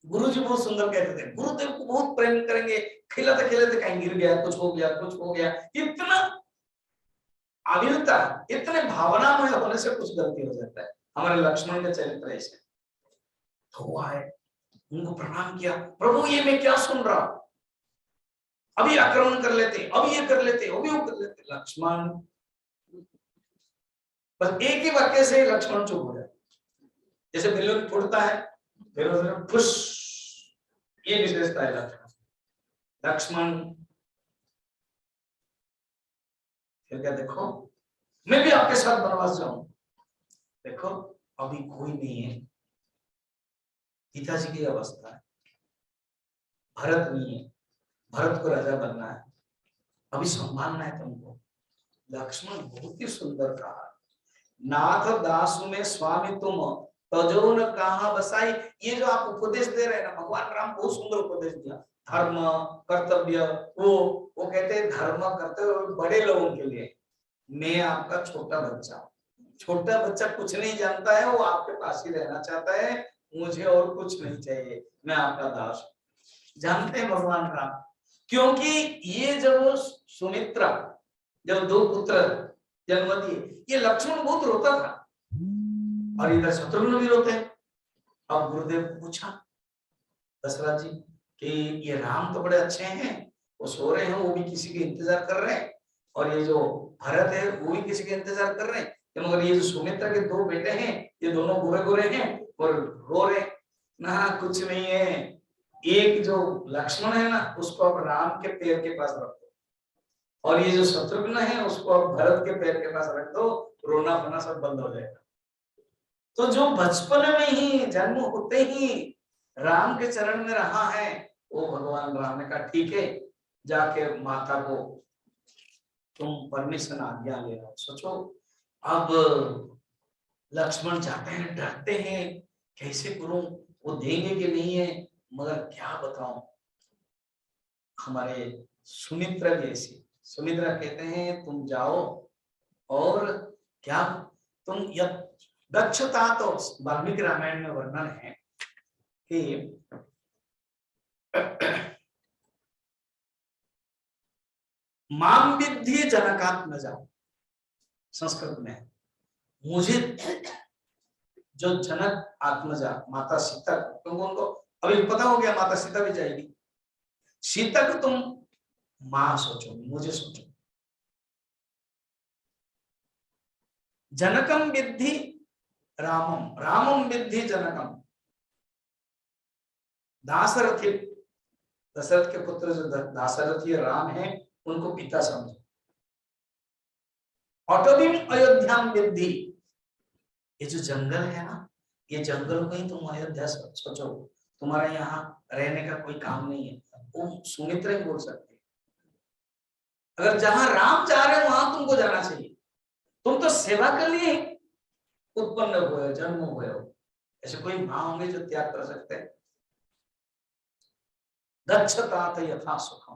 गुरु जी बहुत सुंदर कहते थे, गुरुदेव को बहुत प्रेम करेंगे, खिलाते खिलाते कहीं गिर गया, कुछ हो गया, कुछ हो गया, इतना आविलता, इतने भावनामय होने से कुछ गलती हो जाता है। हमारे लक्ष्मण का चरित्र ऐसे। तो वो आए, उनको प्रणाम किया, प्रभु ये मैं क्या सुन रहा हूं, अभी आक्रमण कर लेते, अब ये कर लेते, अभी वो कर लेते। लक्ष्मण बस एक ही वाक्य से लक्ष्मण चुप हो जाए, जैसे बेलून फूटता है फिर उसमें फुश, ये विशेषता है लक्ष्मण। लक्ष्मण फिर क्या, देखो मैं भी आपके साथ वनवास जाऊं, देखो अभी कोई नहीं है, पिताजी की अवस्था है, भरत नहीं है, भरत को राजा बनना है, अभी संभालना है तुमको। लक्ष्मण बहुत ही सुंदर कहा, नाथ दासु में स्वामी तुम, तजो न कहा बसाई। ये जो आप उपदेश दे रहे हैं ना, भगवान राम बहुत सुंदर उपदेश दिया, धर्म कर्तव्य, वो कहते हैं धर्म कर्तव्य बड़े लोगों के लिए, मैं आपका छोटा बच्चा, छोटा बच्चा कुछ नहीं जानता है, वो आपके पास ही रहना चाहता है, मुझे और कुछ नहीं चाहिए, मैं आपका दास। जानते हैं भगवान राम, क्योंकि ये जब सुमित्रा, जब दो पुत्र जन्म दिए, ये लक्ष्मण बहुत रोता था और इधर शत्रुघ्न भी रोते हैं। अब गुरुदेव को पूछा दशरथ जी कि ये राम तो बड़े अच्छे हैं, वो सो रहे हैं, वो भी किसी के इंतजार कर रहे हैं, और ये जो भरत है वो भी किसी के इंतजार कर रहे हैं, मगर ये जो सुमित्रा के दो बेटे हैं ये दोनों गोरे गोरे हैं और रो रहे ना, कुछ नहीं है। एक जो लक्ष्मण है ना, उसको अब राम के पैर के पास रख दो, और ये जो शत्रुघ्न है उसको अब भरत के पैर के पास रख दो, रोना होना सब बंद हो जाएगा। तो जो बचपन में ही, जन्म होते ही राम के चरण में रहा है, वो भगवान राम ने कहा ठीक है, जाके माता को तुम परमिशन आज्ञा ले लो। सोचो अब लक्ष्मण जाते हैं, डरते हैं, कैसे करूं, वो देंगे कि नहीं है, मगर क्या बताऊं। हमारे सुमित्रा भी ऐसी, सुमित्रा कहते हैं तुम जाओ और क्या तुम दक्षता, तो वाल्मीकि रामायण में वर्णन है कि माम विद्धि जनकात्मजा, संस्कृत में, मुझे जो जनक आत्मजा माता सीता, तुमको उनको अभी पता हो गया माता सीता भी जाएगी, सीता को तुम मां सोचो, मुझे सोचो। जनकम विद्धि रामम, रामम विद्धि जनकम, दाशरथी, दशरथ के पुत्र जो दाशरथी राम है उनको पिता समझो। अटवीम अयोध्याम विद्धि, ये जो जंगल है ना, ये जंगल को ही तुम अयोध्या सोचो, तुम्हारे यहाँ रहने का कोई काम नहीं है, वो सुमित्रा ही बोल सकते। अगर जहां राम जा रहे हो वहां तुमको जाना चाहिए, तुम तो सेवा के लिए उत्पन्न हुए हो, जन्म हुए हो, ऐसे कोई मां होंगे जो त्याग कर सकते हैं। दक्षता यथा सुखम,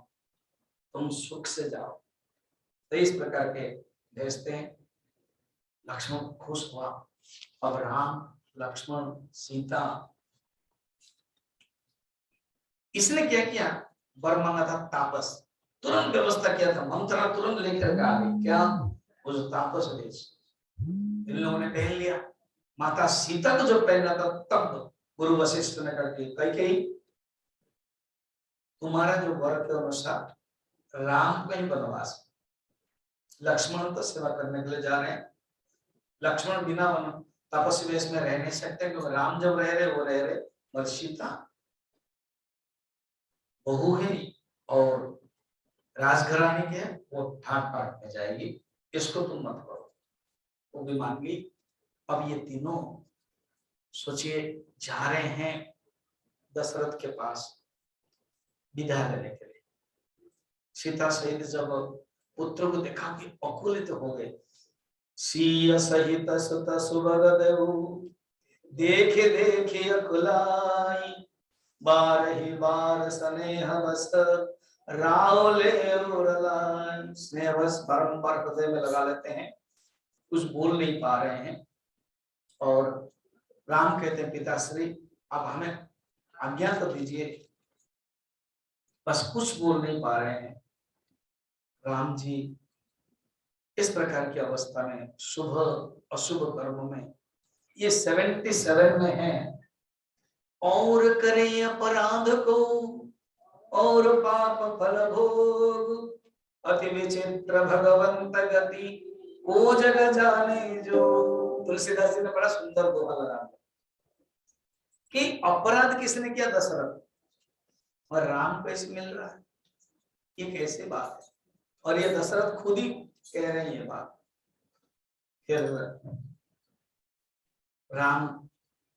तुम सुख से जाओ। तो इस प्रकार के भेजते हैं। लक्ष्मण खुश हुआ। अब राम लक्ष्मण सीता, इसने क्या किया, वर मांगा था तापस, तुरंत व्यवस्था किया था, मंत्रा तुरंत लेकर के आ गई, क्या, वो जो तापस वेश इन लोगों ने पहन लिया। माता सीता को जब पहनना था तब गुरु वशिष्ठ ने करके कही तुम्हारा जो वर के अनुसार राम का ही वनवास, लक्ष्मण तो सेवा करने के लिए जा रहे हैं, लक्ष्मण बिना वन तपस्वी वेश में रह नहीं सकते, क्योंकि राम जब रह रहे वो रह रहे, और सीता बहू है और राजघराने के, वो ठाट बाट में जाएगी, इसको तुम मत करो। वो भी मान ली। अब ये तीनों सोचिए जा रहे हैं दशरथ के पास विदा लेने के लिए। सीता सहित जब पुत्र को देखा कि अकुलित हो गए, सीय सहित सुत सुभग देव, देखे देखे अकुलाई, बार ही बार स्नेह बस रावले उड़लाई। स्नेह बस बारंबार हृदय में लगा लेते हैं, कुछ बोल नहीं पा रहे हैं। और राम कहते हैं पिताश्री अब हमें आज्ञा तो दीजिए, बस कुछ बोल नहीं पा रहे हैं। राम जी इस प्रकार की अवस्था में, शुभ अशुभ कर्म में, ये 77 में है। और करे अपराध को और पाप फल भोग, अति विचित्र भगवंत गति को जग जाने जो। तुलसीदास जी ने बड़ा सुंदर दोहा लगा कि अपराध किसने किया, दशरथ, और राम को इसे मिल रहा है, ये कैसे बात है। और ये दशरथ खुद ही कह रहे हैं ये बात। फिर राम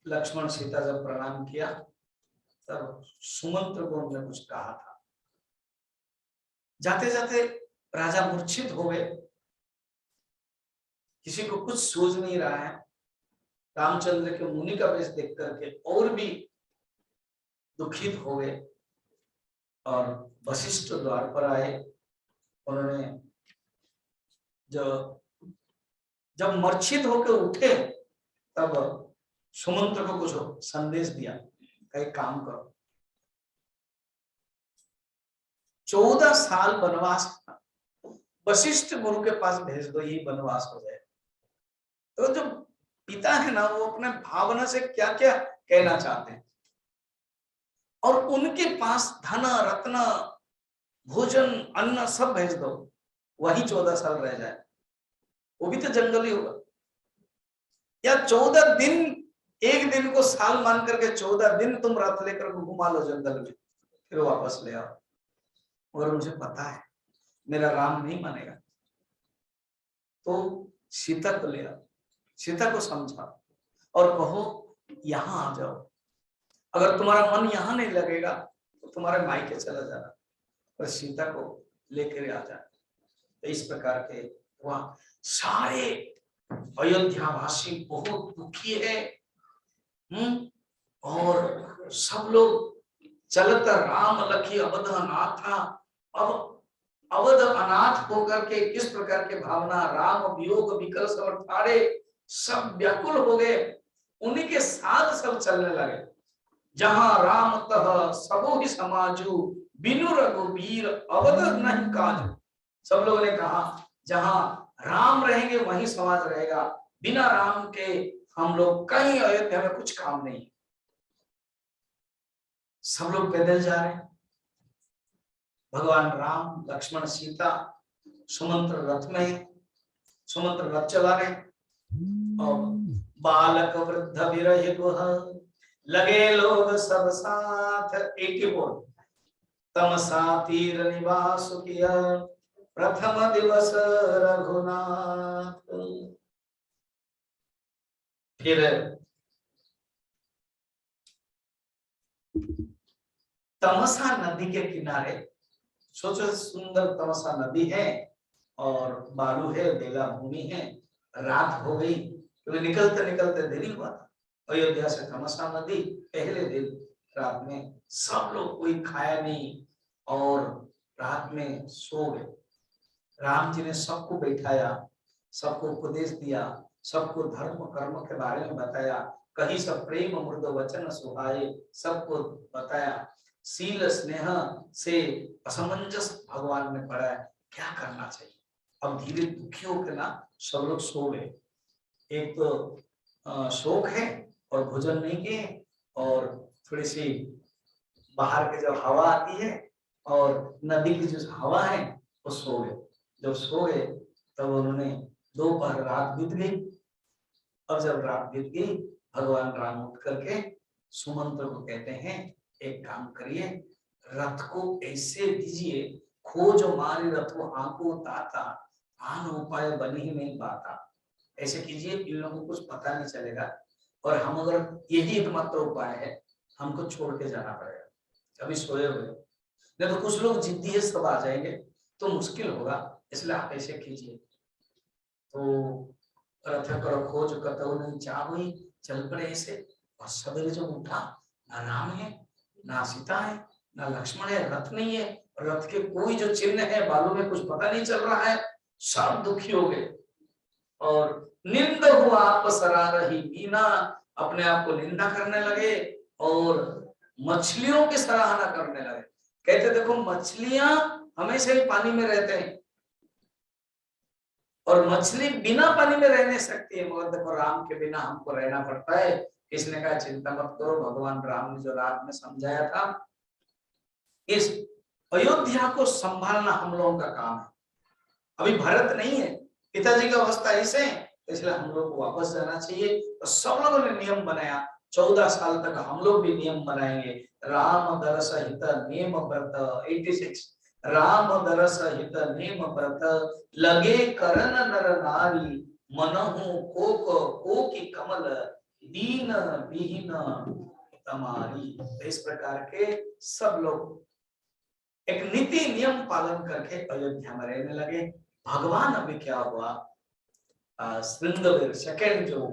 लक्ष्मण सीता जब प्रणाम किया तब सुमंत्र को उन्होंने कुछ कहा था। जाते जाते राजा मूर्छित हो गए, किसी को कुछ सूझ नहीं रहा है। रामचंद्र के मुनि का वेश देख करके और भी दुखित हो गए और वशिष्ठ द्वार पर आए। उन्होंने जब मूर्छित होकर उठे तब सुमंत्र को कुछ संदेश दिया, एक काम करो, 14 साल वनवास वशिष्ठ गुरु के पास भेज दो, यही वनवास हो जाए। तो जो पिता है ना, वो अपने भावना से क्या क्या कहना चाहते हैं, और उनके पास धन रत्न भोजन अन्न सब भेज दो, वही 14 साल रह जाए, वो भी तो जंगल ही होगा। या 14 दिन, एक दिन को साल मान करके 14 दिन तुम रथ लेकर घुमा लो जंगल में, फिर वापस ले आओ। और मुझे पता है मेरा राम नहीं मानेगा, तो सीता को ले आओ, सीता को समझाओ और कहो यहां आ जाओ, अगर तुम्हारा मन यहां नहीं लगेगा तो तुम्हारे मायके चला जाना, और सीता को लेकर आ जाना। तो इस प्रकार के वहां सारे अयोध्यावासी बहुत दुखी है। और सब लोग चलत राम लखी अवध अनाथ था। अब अवध अनाथ होकर के किस प्रकार के भावना, राम वियोग विकल सब ठाड़े, सब व्याकुल हो गए। उन्हीं के साथ सब चलने लगे। जहां राम तह सबो ही समाजू, बिनु रघुवीर अवध नहीं काजू। सब लोगों ने कहा जहां राम रहेंगे वहीं समाज रहेगा, बिना राम के हम लोग कहीं अयोध्या में कुछ काम नहीं। सब लोग पैदल जा रहे हैं। भगवान राम लक्ष्मण सीता सुमंत्र रथ में, सुमंत्र रथ चला रहे। और बालक वृद्ध विरह गुह, लगे लोग सब साथ। एक ही बोल, तमसा तीर निवास किया, प्रथम दिवस रघुनाथ। फिर तमसा नदी के किनारे, सोचो सुंदर तमसा नदी है और बालू है, बेला भूमि है, रात हो गई। तो निकलते निकलते देरी हुआ। अयोध्या से तमसा नदी पहले दिन रात में सब लोग कोई खाया नहीं और रात में सो गए। राम जी ने सबको बैठाया, सबको उपदेश दिया, सबको धर्म कर्म के बारे में बताया। कहीं सब प्रेम अमृत वचन सुहाए, सबको बताया। शील स्नेह से असमंजस भगवान ने पढ़ा है, क्या करना चाहिए। अब धीरे दुखी होकर ना सब लोग सो गए। एक तो शोक है और भोजन नहीं किए, और थोड़ी सी बाहर की जो हवा आती है और नदी की जो हवा है वो सो गए। जब सो गए तब उन्होंने, दोपहर रात बीत गई। और जब रात बीत गई, भगवान राम उठ करके सुमंत्र को कहते हैं, एक काम करिए, रथ को ऐसे दीजिए, खोज मारी रथो आंको ताता, आन उपाय बन ही नहीं पाता। ऐसे कीजिए, इन लोगों को कुछ पता नहीं चलेगा, और हम अगर यही एकमात्र उपाय है, हमको छोड़ के जाना पड़ेगा। अभी सोए हुए नहीं तो कुछ लोग जिद्दी है, सब आ जाएंगे तो मुश्किल होगा, इसलिए आप ऐसे कीजिए। तो रथ करो खोज कतौ नहीं चाहुई, चल पड़े ऐसे। और सवेरे जब उठा, ना राम है, ना सीता है, ना लक्ष्मण है, रथ नहीं है, रथ के कोई जो चिन्ह है बालू में कुछ पता नहीं चल रहा है। सब दुखी हो गए और निंद हुआ आप सरा रही मीना, अपने आप को निंदा करने लगे और मछलियों की सराहना करने लगे। कहते देखो मछलियां हमेशा ही पानी में रहते हैं और मछली बिना पानी में रह नहीं सकती है, मगर देखो राम के बिना हमको रहना पड़ता है। किसने कहा चिंता मत करो, भगवान राम ने जो रात में समझाया था, इस अयोध्या को संभालना हम लोगों का काम है। अभी भरत नहीं है, पिताजी का अवस्था ऐसे है, इसलिए हम लोग को वापस जाना चाहिए। तो सब लोगों ने नियम बनाया, 14 साल तक हम लोग भी नियम बनाएंगे। राम दरस हित नेम व्रत 86, राम दरस हित नेम व्रत, लगे करन नर नारी, मनहु को की कमल, दीन विहीन तमारी। इस प्रकार के सब लोग एक नीति नियम पालन करके अयोध्या में रहने लगे। भगवान अभी क्या हुआ, श्रृंगवेर सेकंड जो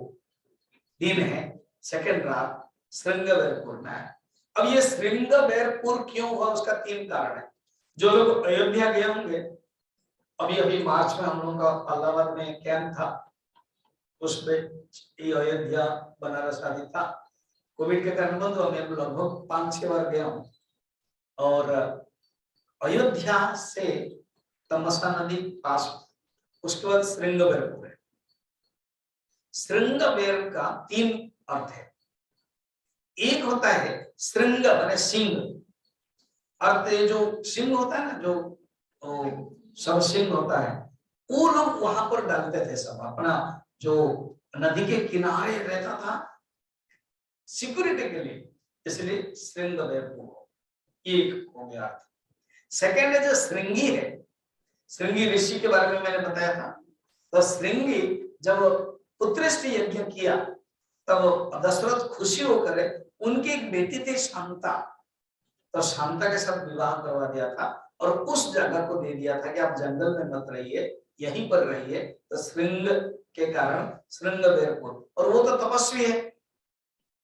दिन है, सेकंड रात श्रृंगवेरपुर में है। अब ये श्रृंगवेरपुर क्यों हुआ, उसका 3 कारण है। जो लोग अयोध्या गए होंगे, अभी अभी मार्च में हम लोगों का अलाहाबाद में कैंप था, उसमें अयोध्या बनारस आदि था। कोविड के कारण बंद हुआ, मैं लगभग 5-6 बार गया हूँ। और अयोध्या से तमसा नदी पास, उसके बाद श्रृंगवेरपुर है। श्रृंगवेर का 3 अर्थ है। एक होता है श्रृंग माने सिंह, अर्थ जो सिंह होता है ना, जो सब सिंह होता है, वो लोग वहां पर डालते थे सब अपना, जो नदी के किनारे रहता था सिक्योरिटी के लिए, इसलिए श्रृंगवेरपुर एक हो गया। सेकेंड है जो श्रृंगी है, श्रृंगी ऋषि के बारे में मैंने बताया था। तो श्रृंगी जब पुत्रष्टि यज्ञ किया तब दशरथ खुशी होकर, उनकी एक बेटी थी शांता, तो शांता के साथ विवाह करवा दिया था और उस जगह को दे दिया था कि आप जंगल में मत रहिए, यहीं पर रहिए। तो श्रृंग के कारण श्रृंगवेरपुर, और वो तो तपस्वी है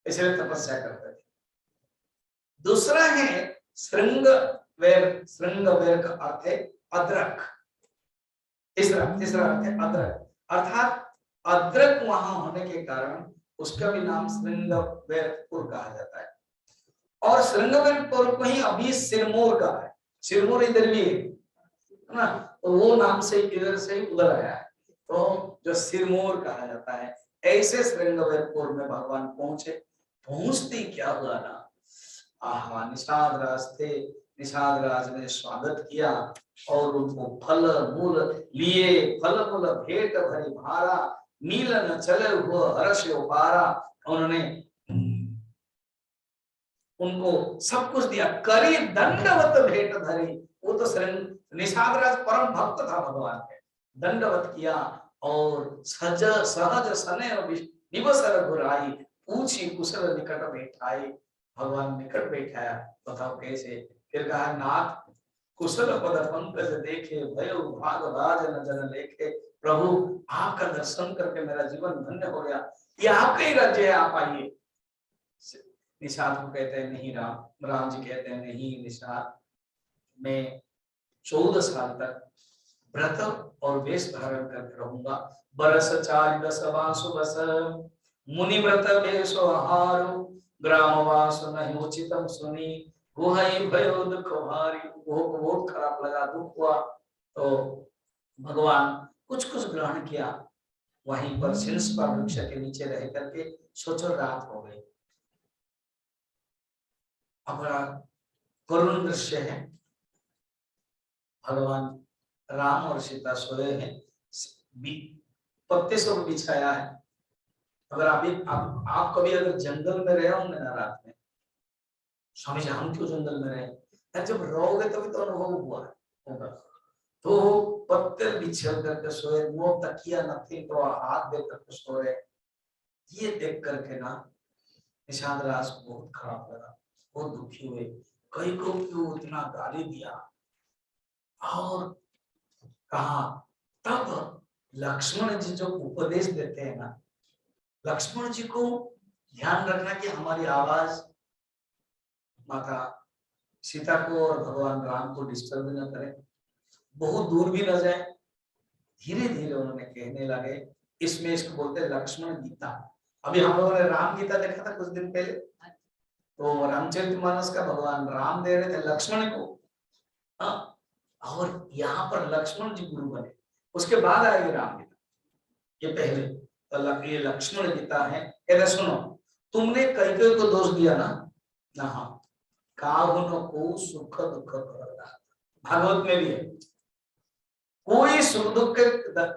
इसलिए तपस्या करते थे। दूसरा है श्रृंगवेर, श्रृंगवेर का अर्थ है अदरक। तीसरा अर्थ है अदरक, अर्थात अदरक वहां होने के कारण उसका भी नाम श्रृंगवेरपुर कहा जाता है। और श्रृंगवेरपुर को ही अभी सिरमौर का है, सिरमौर इधर भी है ना, तो वो नाम से इधर से उधर आया है, तो जो सिरमौर कहा जाता है। ऐसे श्रृंगवेरपुर में भगवान पहुंचे। पहुंचते क्या हुआ ना, आहा, निषाद राज थे, निषाद राज ने स्वागत किया और उनको फल मूल लिए, फल मूल भेंट भरी भारा, नीलन चले हुए हर्ष उपारा। उन्होंने उनको सब कुछ दिया, करी दंडवत भेंट धरी। वो तो निषाद राज परम भक्त था भगवान के, दंडवत किया और सहज सने निवसर गुराई, पूछी कुशल निकट बैठाई। भगवान निकट बैठाया, बताओ कैसे। फिर कहा, नाथ कुशल पद पंकज देखे, भयो भाग भाज न जन लेखे। प्रभु आपका दर्शन करके मेरा जीवन धन्य हो गया, ये आपका ही राज्य है, आप आइए। निषाद को कहते हैं नहीं राम, राम जी कहते हैं नहीं निषाद, मैं 14 साल तक व्रत और वेश धारण करके रहूंगा। बरस 4 बासु बस, मुनि व्रत वेश आहारो, ग्रामवास नहीं उचितम सुनी, गुहाई भयो दुख भारी। वो बहुत खराब लगा, दुख हुआ, तो भगवान कुछ कुछ ग्रहण किया। वहीं पर शीर्ष पर वृक्ष के नीचे रह करके सोचो, रात हो गई। बड़ा करुण दृश्य है, भगवान राम और सीता सोए हैं, पत्ते से बिछाया है। अगर आप कभी अगर जंगल में रहे होंगे ना रात में, स्वामी जी हम क्यों जंगल में रहे, जब रहोगे तभी तो अनुभव हुआ होगा। तो पत्ते बिछल करके सोए, नो तकिया न थी तो हाथ दे करके सोए। ये देख करके ना निषाद राज को बहुत खराब लगा, बहुत दुखी हुए। कई को क्यों इतना गाली दिया, और कहा। तब लक्ष्मण जी जो उपदेश देते हैं ना, लक्ष्मण जी को ध्यान रखना कि हमारी आवाज माता सीता को और भगवान राम को डिस्टर्ब न करे, बहुत दूर भी न जाए। धीरे धीरे उन्होंने कहने लगे, इसमें इसको बोलते हैं लक्ष्मण गीता। अभी हम लोगों ने राम गीता देखा था कुछ दिन पहले, तो रामचरितमानस का भगवान राम दे रहे थे लक्ष्मण को, और यहाँ पर लक्ष्मण जी गुरु बने। उसके बाद आएगी राम गीता, ये पहले तो ये लक्ष्मण गीता है। कहते सुनो, तुमने कैकेयी को दोष दिया ना, काहुन को सुख दुख कर, भागवत में भी है, कोई सुख दुख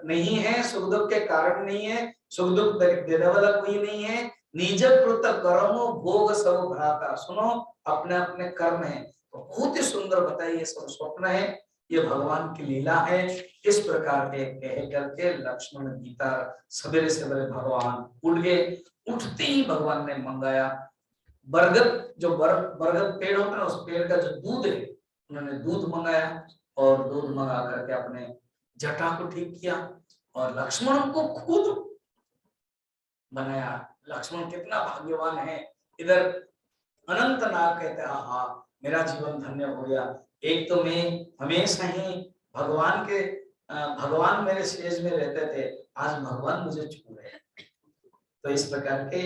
नहीं है, सुख दुख के कारण नहीं है, सुख दुख देने वाला कोई नहीं है। निज कृत कर्म भोग सब भ्राता। सुनो, अपने अपने कर्म है, तो बहुत ही सुंदर बताइए, ये सब स्वप्न है, ये भगवान की लीला है। इस प्रकार के कह करके लक्ष्मण गीता सवेरे सवेरे भगवान उठ गए। उठते ही भगवान ने मंगाया बरगद, जो बरगद पेड़ होता है, उस पेड़ का जो दूध है, उन्होंने दूध मंगाया और दूध मंगा करके अपने जटा को ठीक किया और लक्ष्मण को खुद बनाया। लक्ष्मण कितना भाग्यवान है। इधर अनंत नाग कहते हैं, हाँ मेरा जीवन धन्य हो गया। एक तो मैं हमेशा ही भगवान मेरे शेष में रहते थे, आज भगवान मुझे छू रहे हैं। तो इस प्रकार के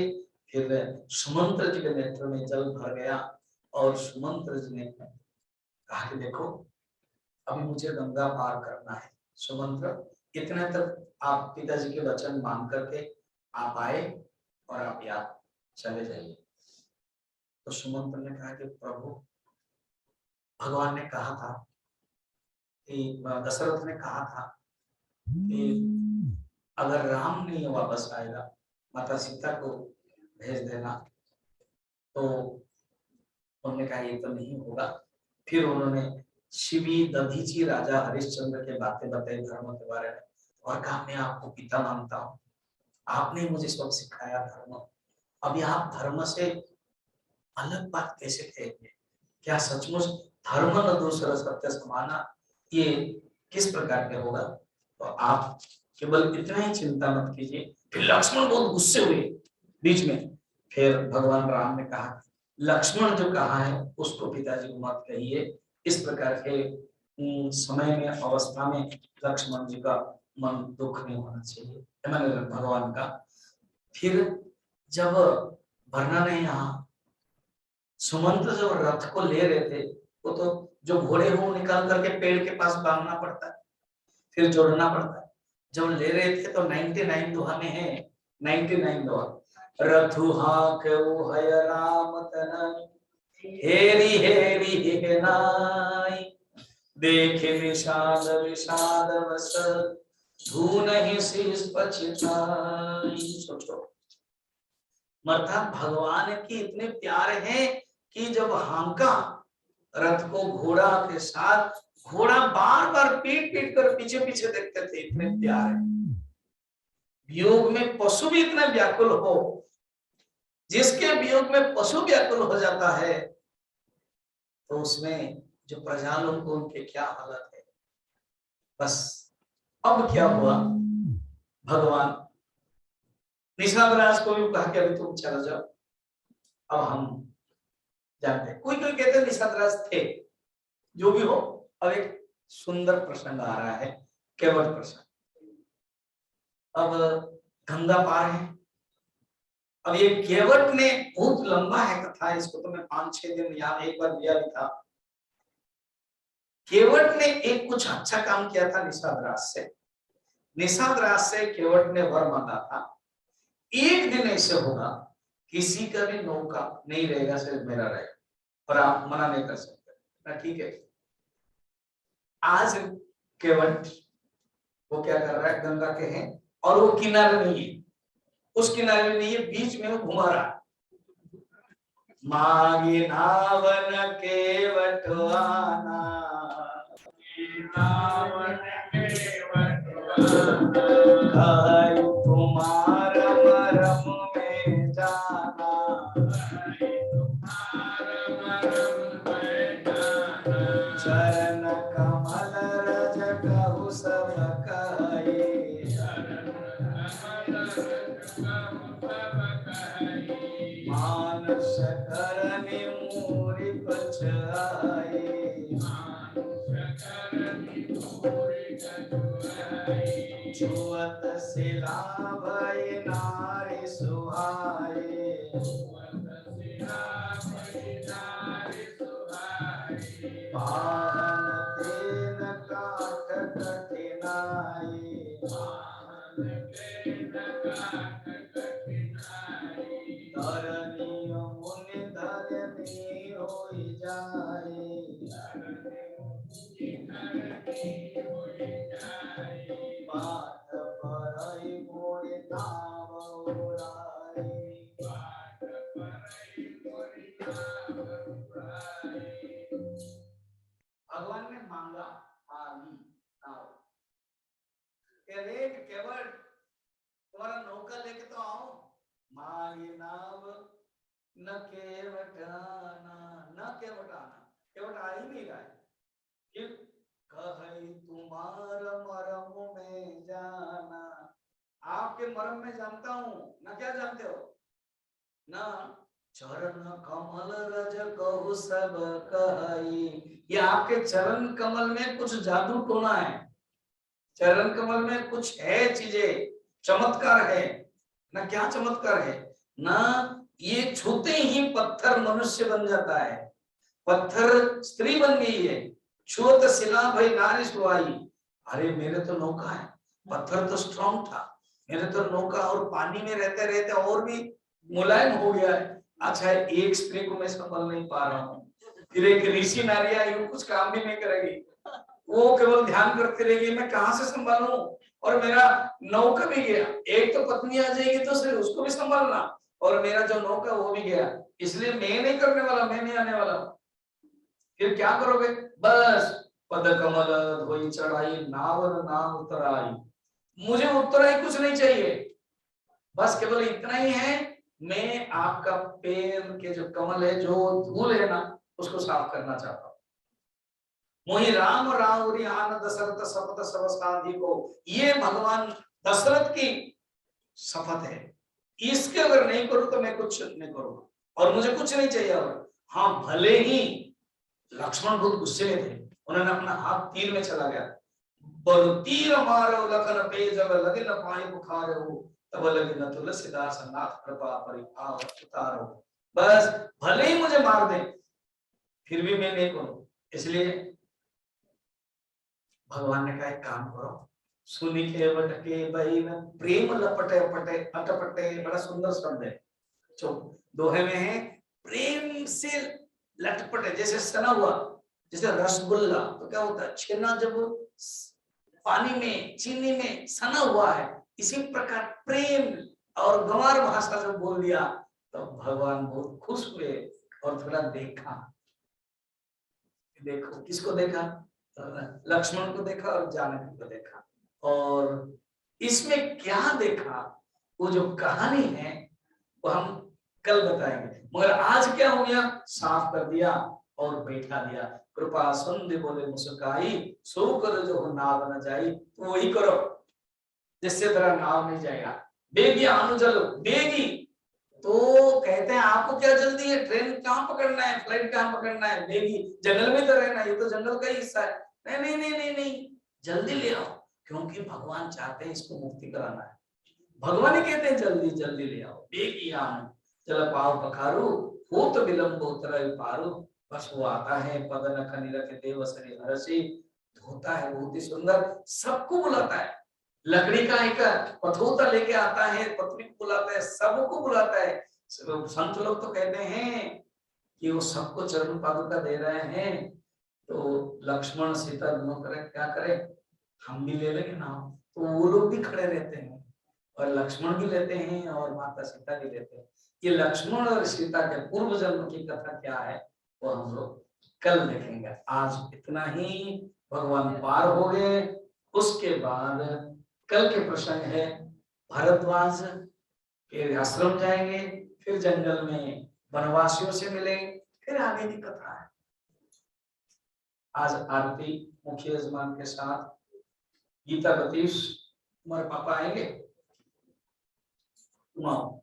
फिर सुमंत्र जी के नेत्र में जल भर गया और सुमंत्र जी ने कहा कि देखो अभी मुझे गंगा पार करना है। सुमंत्र, इतने तक आप पिताजी के वचन मान करके आप आए और आप यहाँ चले जाइए। तो सुमंत्र ने कहा कि प्रभु, भगवान ने कहा था कि दशरथ ने कहा था कि अगर राम नहीं वापस आएगा, माता सीता को भेज देना। तो उन्होंने कहा ये तो नहीं होगा। फिर उन्होंने शिवी दधीची राजा हरिश्चंद्र के बातें बताई धर्म के बारे में और कहा मैं आपको पिता मानता हूँ, आपने मुझे सब सिखाया धर्म, अभी आप धर्म से अलग बात कैसे कहेंगे? क्या सचमुच धर्म न दूसरा सत्य समाना, ये किस प्रकार के होगा? तो आप केवल इतना ही चिंता मत कीजिए। फिर लक्ष्मण बहुत गुस्से हुए बीच में। फिर भगवान राम ने कहा लक्ष्मण जो कहा है उसको पिताजी को मत कहिए। इस प्रकार के समय में अवस्था में लक्ष्मण जी का मन दुख नहीं होना चाहिए, मैंने भगवान का। फिर जब वर्णन है यहाँ, सुमंत जब रथ को ले रहे थे, वो तो जो घोड़े हो निकाल करके पेड़ के पास बांधना पड़ता है, फिर जोड़ना पड़ता है। जब ले रहे थे तो 99 दोहा में है, 99 दोहा। रथु हाँ क्यों हय राम तन हेरी हेरी हे नाई, देखे विषाद विषाद वस धून ही शीस पछताई। सोचो मतलब भगवान की इतने प्यार है कि जब हांका रथ को घोड़ा के साथ, घोड़ा बार बार पीट पीट कर पीछे पीछे देखते थे, इतने प्यार है। वियोग में पशु भी इतना व्याकुल हो, जिसके वियोग में पशु व्याकुल हो जाता है, तो उसमें जो प्रजा लोग को उनके क्या हालत है। बस अब क्या हुआ, भगवान निषाद राज को भी कहा कि अभी तुम चल जाओ, अब हम जानते हैं। कोई कोई कहते निषाद राज थे, जो भी हो। अब एक सुंदर प्रसंग आ रहा है, केवट प्रसंग। अब गंगा पार है। अब ये केवट ने, बहुत लंबा है कथा, इसको तो मैं 5-6 दिन यहाँ एक बार लिया भी था। केवट ने एक कुछ अच्छा काम किया था निषाद राज से। निषाद राज से केवट ने वर मांगा था, एक दिन ऐसे होगा किसी का भी नौका नहीं रहेगा, सिर्फ मेरा रहेगा, और आप मना नहीं कर सकते ना। ठीक है। आज केवट वो क्या कर रहा है, गंगा के हैं और वो किनारे नहीं है, उस किनारे में नहीं है, बीच में वो घुमा रहा है। मागी नावन केवटवाना, तुम्हार मरम में जाना, चरण कमल रज कहु सब कहे, मानुष करनि मूरि कछ आए, छुअत शिला भय नारी सुहाए, पावन तेन काट कठिनाई, धरनी मुनि धरनी होई जाए, पाठ परई मोरे नाम उड़ाए, भगवान ने मांगा केवट तुम्हारा नौका लेके तो आओ। मांगी नाव न केवटाना, न केवटाना, केवट आ ही नहीं रहा है। फिर कहे तुम्हारा मरम में जाना, आपके मरम में जानता हूं ना। क्या जानते हो ना, चरण कमल रज कहु सब कहाई, ये आपके चरण कमल में कुछ जादू टोना है, चरण कमल में कुछ है, चीजें चमत्कार है ना। क्या चमत्कार है ना, ये छूते ही पत्थर मनुष्य बन जाता है, पत्थर स्त्री बन गई है। छुअत शिला भई नारी सुहाई, अरे मेरे तो नौका है, पत्थर तो स्ट्रॉन्ग था, मेरे तो नौका और पानी में रहते रहते और भी मुलायम हो गया है। अच्छा एक स्त्री को मैं संभाल नहीं पा रहा हूँ, फिर एक ऋषि नारी आई, वो कुछ काम भी नहीं करेगी, वो केवल ध्यान करती रहेगी, मैं कहाँ से संभालूं, और मेरा नौका भी गया। एक तो पत्नी आ जाएगी तो सिर्फ उसको भी संभालना, और मेरा जो नौका वो भी गया, इसलिए मैं नहीं करने वाला, मैं नहीं आने वाला। फिर क्या करोगे, बस पद कमल धोई चढ़ाई नावन नाम उतराई, मुझे उतराई कुछ नहीं चाहिए, बस केवल इतना ही है, मैं आपका पैर के जो कमल है, जो धूल है ना, उसको साफ करना चाहता हूं। मोहि राम राउरी आन दशरथ सपत सब साधी को, ये भगवान दशरथ की शपथ है, इसके अगर नहीं करूं तो मैं कुछ नहीं करूंगा और मुझे कुछ नहीं चाहिए। और हाँ, भले ही लक्ष्मण बहुत गुस्से में थे, उन्होंने अपना हाथ तीर में चला गया, बरु तीर मारो लखन पे जब लगे न पाए बुखार हो, तब लगे न तुलसीदास नाथ कृपा परिभाव उतारो। बस भले ही मुझे मार दे, फिर भी मैं नहीं करूं। इसलिए भगवान ने कहा एक काम करो, सुनी के वटके भाई में प्रेम लपटे पटे अटपटे, बड़ा सुंदर शब्द है, जो दोहे में है, प्रेम से लटपटे, जैसे सना हुआ, जैसे रसगुल्ला तो क्या होता है, छेना जब पानी में चीनी में सना हुआ है, इसी प्रकार प्रेम और गंवार भाषा जब बोल दिया तो भगवान बहुत खुश हुए और थोड़ा देखा, देखो किसको देखा, लक्ष्मण को देखा और जानकी को देखा। और इसमें क्या देखा, वो जो कहानी है वो हम कल बताएंगे, मगर आज क्या हो गया, साफ कर दिया और बैठा दिया। कृपा सुंदर बोले मुस्काई, सो करो जो नाव न जाई, तो वही करो जिससे तेरा नाव नहीं जाएगा। बेगी अनुजल बेगी, तो कहते हैं आपको क्या जल्दी है, ट्रेन कहाँ पकड़ना है, फ्लाइट कहाँ पकड़ना है, बेगी जंगल में तो रहना, ये तो जंगल का ही हिस्सा है। नहीं नहीं नहीं नहीं नहीं, जल्दी ले आओ, क्योंकि भगवान चाहते हैं इसको मुक्ति कराना है। भगवान ही कहते हैं जल्दी जल्दी ले आओ। बेगी आम चल पाव पखारू, हो तो विलंब उतर पारू, बस वो आता है पद नख निरख देव सरे हरसी, होता है बहुत ही सुंदर, सबको बुलाता है। लकड़ी का एक पथोता लेके आता है, पत्नी को बुलाता है, सबको बुलाता है। संत लोग तो कहते हैं कि वो सबको चरण पादुका दे रहे हैं, तो लक्ष्मण सीता दोनों करे क्या करे, हम भी ले लेंगे ना, तो वो लोग भी खड़े रहते हैं और लक्ष्मण भी लेते हैं और माता सीता भी लेते हैं। ये लक्ष्मण और सीता के पूर्व जन्म की कथा क्या है वो हम लोग कल देखेंगे। आज इतना ही, भगवान पार हो गए। उसके बाद कल के प्रसंग है, भरद्वाज के आश्रम जाएंगे, फिर जंगल में वनवासियों से मिलेंगे, फिर आगे की कथा है। आज आरती मुख्य यजमान के साथ गीता बतीश तुम्हारे पापा आएंगे, तुम आओ।